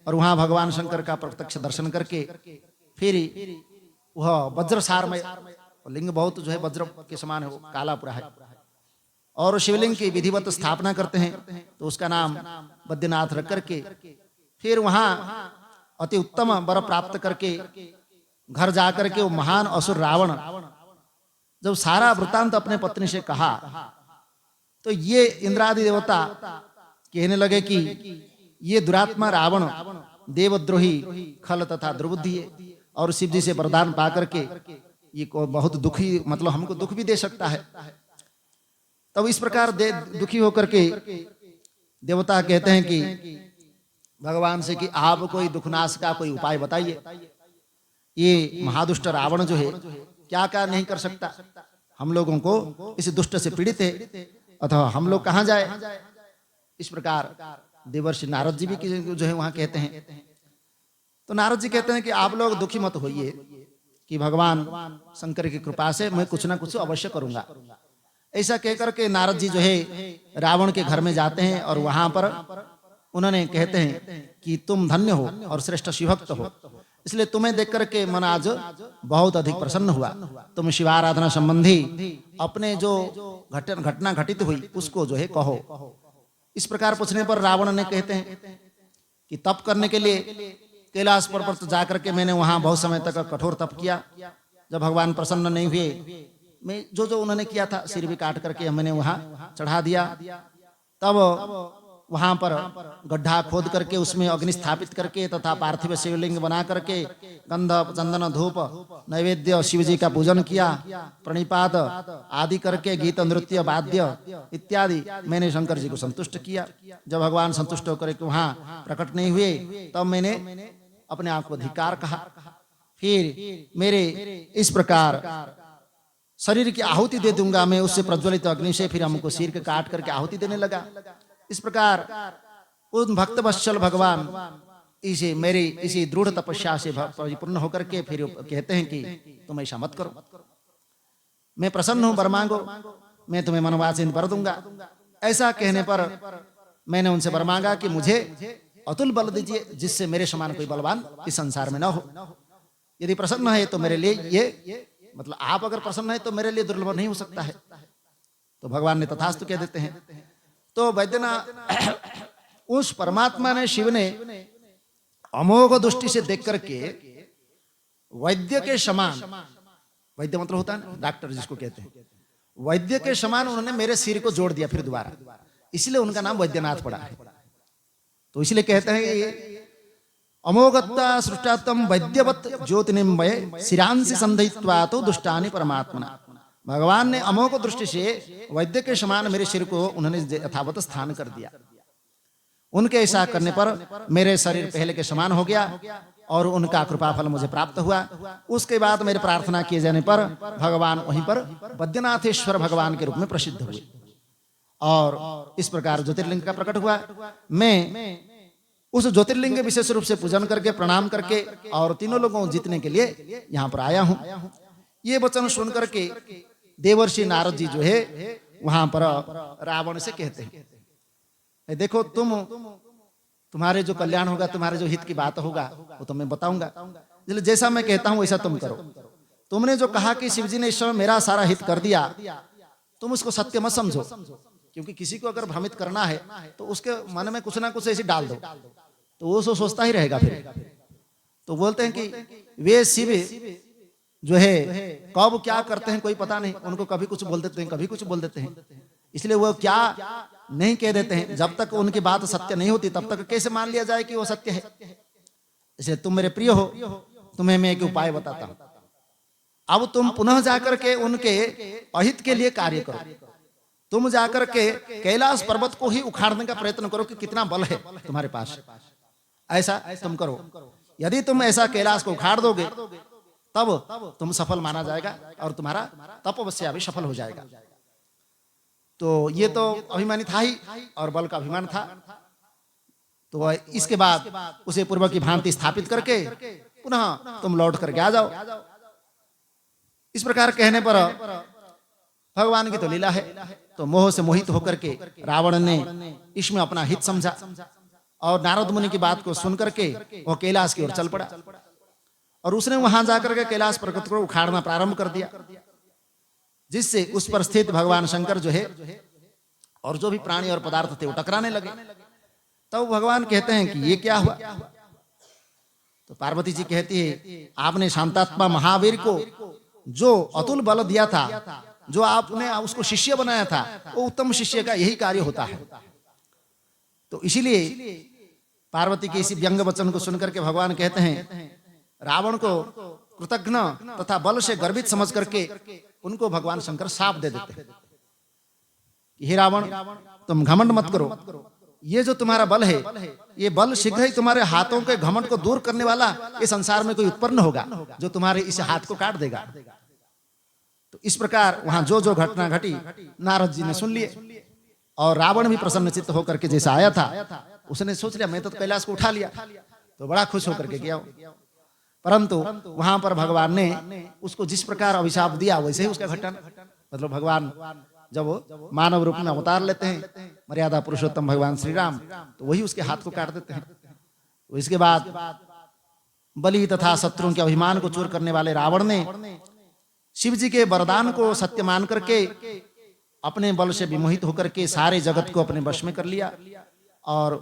और वहां भगवान शंकर का प्रत्यक्ष दर्शन करके फिर वह वज्रसार में लिंग बहुत जो है वज्र के समान है, वो काला पूरा है, और शिवलिंग की विधिवत स्थापना करते हैं। तो उसका नाम बद्रीनाथ रख करके फिर वहां अति उत्तम वर प्राप्त करके घर जाकर के वो महान असुर रावण जब सारा वृतांत अपने पत्नी से कहा तो ये इंद्रादि देवता कहने लगे कि ये दुरात्मा रावण देवद्रोही, खल तथा दुर्बुद्धि है और शिव जी से वरदान पा करके ये को बहुत दुखी, मतलब हमको दुख भी दे सकता है। तब इस प्रकार दुखी होकर के देवता कहते हैं कि भगवान से कि आप कोई दुखनाश का कोई उपाय बताइए। ये महादुष्ट रावण जो है क्या क्या नहीं कर सकता, हम लोगों को इस दुष्ट से पीड़ित है, अथवा हम लोग कहां जाए। इस प्रकार देवर्षि नारद जी भी जो है वहां कहते हैं। तो नारद जी कहते हैं कि आप लोग दुखी मत होइए, कि भगवान शंकर की कृपा से मैं कुछ ना कुछ अवश्य करूंगा। ऐसा कहकर के नारद जी जो है रावण के घर में जाते हैं और वहां पर उन्होंने कहते हैं कि तुम धन्य हो और श्रेष्ठ शिवभक्त हो, इसलिए तुम्हें देख करके मन आज बहुत अधिक प्रसन्न हुआ। तुम शिवाराधना संबंधी अपने जो घटना घटित हुई उसको जो है कहो। इस प्रकार पूछने पर रावण ने कहते हैं कि तप करने के लिए कैलाश पर्वत जाकर के मैंने वहां बहुत समय तक कठोर तप किया। जब भगवान प्रसन्न नहीं हुए, मैं जो उन्होंने किया था सिर भी काट करके मैंने वहां चढ़ा दिया। तब वहां पर गड्ढा खोद करके उसमें अग्नि स्थापित करके तथा पार्थिव शिवलिंग बना करके गंध चंदन धूप नैवेद्य शिव जी का पूजन किया, प्रणिपात आदि करके गीत नृत्य वाद्य इत्यादि मैंने शंकर जी को संतुष्ट किया। जब भगवान संतुष्ट होकर के वहां प्रकट नहीं हुए तब मैंने अपने आप को धिक्कार कहा। फिर मेरे इस प्रकार शरीर की आहुति दे दूंगा मैं उससे प्रज्वलित अग्नि से, फिर हमको सिर के काट करके आहुति देने लगा। इस प्रकार उन भक्त वत्सल भगवान इसे मेरी इसी दृढ़ तपस्या से परिपूर्ण होकर के फिर कहते हैं कि तुम ऐसा मत करो, मैं प्रसन्न हूं, वर मांगो, मैं तुम्हें मनवांछित वर दूंगा। ऐसा कहने पर मैंने उनसे वर मांगा कि मुझे अतुल बल दीजिए जिससे मेरे समान कोई बलवान इस संसार में न हो। यदि प्रसन्न है तो मेरे लिए ये मतलब आप अगर प्रसन्न है तो मेरे लिए दुर्लभ नहीं हो सकता है। तो भगवान ने तथास्तु कह देते हैं। तो वैद्यनाथ उस परमात्मा ने शिव ने अमोघ दृष्टि से देख करके वैद्य के समान, वैद्य मतलब होता है डॉक्टर जिसको कहते हैं, वैद्य के समान उन्होंने मेरे सिर को जोड़ दिया फिर दोबारा, इसलिए उनका नाम वैद्यनाथ पड़ा है। तो इसलिए कहते हैं अमोघत्ता सृष्टात्म वैद्यवत ज्योतिनिमय शिरांसि संधयित्वा तो दुष्टानि परमात्मना। भगवान ने अमोघ दृष्टि से वैद्य के समान मेरे सिर को उन्होंने यथावत स्थान कर दिया। उनके ऐसा करने पर मेरे शरीर पहले के समान हो गया और उनका कृपा फल मुझे प्राप्त हुआ। उसके बाद मेरे प्रार्थना किए जाने पर भगवान वहीं पर वैद्यनाथेश्वर भगवान के रूप में प्रसिद्ध हुए और इस प्रकार ज्योतिर्लिंग का प्रकट हुआ। मैं उस ज्योतिर्लिंग विशेष रूप से पूजन करके प्रणाम करके और तीनों लोगों को जीतने के लिए यहाँ पर आया हूँ। ये वचन सुन करके देवर्षि नारद जी जो है वहां पर रावण से कहते हैं देखो तुम्हारे जो कल्याण होगा, तुम्हारे जो हित की बात होगा वो तो मैं बताऊंगा, जैसा मैं कहता हूं वैसा तुम करो। तुमने जो कहा कि शिव जी ने इस समय मेरा सारा हित कर दिया, तुम उसको सत्य मत समझो, क्योंकि किसी को अगर भ्रमित करना है तो उसके मन में कुछ ना कुछ ऐसी डाल दो तो वो सोचता ही रहेगा फिर। तो बोलते हैं कि वे शिव जो है कब क्या करते हैं कोई पता नहीं, उनको कभी कुछ बोल देते हैं कभी कुछ बोल देते हैं, इसलिए वो क्या नहीं कह देते हैं। जब तक उनकी बात सत्य नहीं होती तब तक कैसे मान लिया जाए कि वो सत्य है। इसलिए तुम मेरे प्रिय हो, तुम्हें मैं एक उपाय बताता हूं। अब तुम पुनः जाकर के उनके अहित के लिए कार्य करो। तुम जाकर के कैलाश पर्वत को ही उखाड़ने का प्रयत्न करो कि कितना बल है तुम्हारे पास, ऐसा तुम करो। यदि तुम ऐसा कैलाश को उखाड़ दोगे तब तुम सफल माना जाएगा और तुम्हारा तपस्या भी सफल हो जाएगा। तो ये तो अभिमानी था ही और बल का अभिमान था। तो इसके बाद उसे पूर्व की भांति स्थापित करके पुनः तुम लौट करके आ जाओ। इस प्रकार कहने पर भगवान की तो लीला है। तो मोह से मोहित होकर के रावण ने इसमें अपना हित समझा और नारद मुनि की बात को सुन करके वह कैलाश की ओर चल पड़ा और उसने वहां जाकर के कैलाश पर्वत को उखाड़ना प्रारंभ कर दिया, जिससे उस पर स्थित भगवान शंकर जो है और जो भी प्राणी और पदार्थ थे वो टकराने लगे। तब भगवान कहते हैं कि ये क्या हुआ। तो पार्वती जी कहती है आपने शांतात्मा महावीर को जो अतुल बल दिया था, जो आपने उसको शिष्य बनाया था, वो उत्तम शिष्य का यही कार्य होता है। तो इसीलिए पार्वती के इसी व्यंग वचन को सुनकर के भगवान कहते हैं रावण को कृतघ्न तथा बल से गर्वित समझ करके उनको भगवान शंकर शाप दे देते हैं। हे रावण, तुम घमंड मत करो, ये जो तुम्हारा बल है ये बल शीघ्र ही तुम्हारे हाथों के घमंड को दूर करने वाला इस संसार में कोई उत्पन्न होगा जो तुम्हारे इस हाथ को काट देगा। तो इस प्रकार वहां जो जो घटना घटी नारद जी ने सुन लिए और रावण भी प्रसन्न चित्त होकर के जैसा आया था उसने सोच लिया मैं तो कैलाश को उठा लिया, तो बड़ा खुश होकर के गया। परंतु वहां पर भगवान ने उसको जिस प्रकार अभिशाप दिया वैसे ही उसका घटना, मतलब भगवान जब मानव रूप में अवतार लेते हैं मर्यादा पुरुषोत्तम भगवान श्री राम, तो वही उसके हाथ को काट देते हैं। तो इसके बाद बलि तथा शत्रुओं के अभिमान को चूर करने वाले रावण ने शिव जी के वरदान को सत्य मान करके अपने बल से विमोहित होकर के सारे जगत को अपने वश में कर लिया, और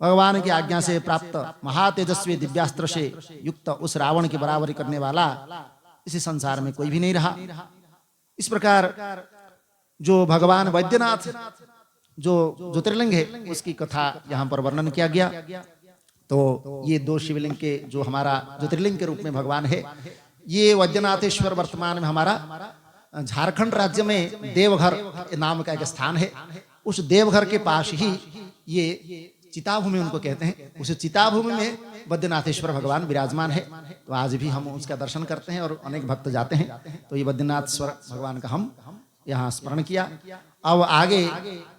भगवान की आज्ञा से प्राप्त महातेजस्वी दिव्यास्त्र से युक्त उस रावण की बराबरी करने वाला इसी संसार में कोई भी नहीं रहा। इस प्रकार जो भगवान वैद्यनाथ जो ज्योतिर्लिंग है उसकी कथा यहाँ पर वर्णन किया गया। तो ये दो शिवलिंग के जो हमारा ज्योतिर्लिंग के रूप में भगवान है, ये वैद्यनाथेश्वर वर्तमान में हमारा झारखंड राज्य में देवघर नाम का एक स्थान है। उस देवघर के पास ही ये चिताभूमि उनको कहते हैं, उस चिताभूमि में वैद्यनाथेश्वर भगवान विराजमान है। तो आज भी हम उसका दर्शन करते हैं और अनेक भक्त जाते हैं। तो ये वैद्यनाथेश्वर भगवान का हम यहाँ स्मरण किया। अब आगे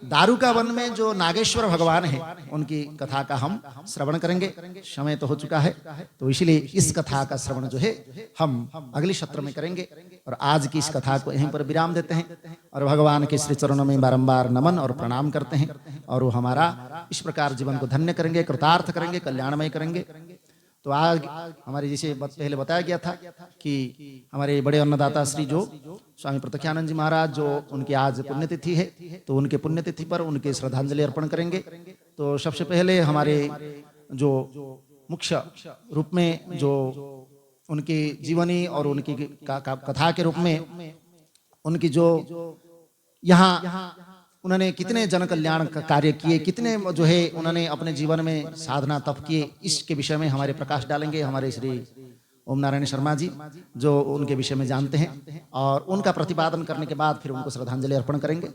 दारुका वन में जो नागेश्वर भगवान है उनकी कथा का हम श्रवण करेंगे। समय तो हो चुका है, तो इसलिए इस कथा का श्रवण जो है हम अगले सत्र में करेंगे। और आज की इस कथा को यहीं पर विराम देते हैं और भगवान के श्री चरणों में बारंबार नमन और प्रणाम करते हैं। और वो हमारा इस प्रकार जीवन को धन्य करेंगे, कृतार्थ करेंगे, कल्याणमय करेंगे। तो आज हमारे जैसे पहले बताया गया था कि हमारे बड़े अन्नदाता श्री जो स्वामी प्रत्यक्षानंद जी महाराज जो उनकी आज पुण्यतिथि है, तो उनके पुण्यतिथि पर उनके श्रद्धांजलि अर्पण करेंगे। तो सबसे पहले हमारे जो मुख्य रूप में जो उनकी जीवनी और उनकी कथा के रूप में उनकी जो यहाँ उन्होंने कितने जन कल्याण का कार्य किए, कितने जो है उन्होंने अपने जीवन में साधना तप किए, इसके विषय में हमारे प्रकाश डालेंगे हमारे श्री ओम नारायण शर्मा जी, जो उनके विषय में जानते हैं। और उनका प्रतिपादन करने के बाद फिर उनको श्रद्धांजलि अर्पण करेंगे।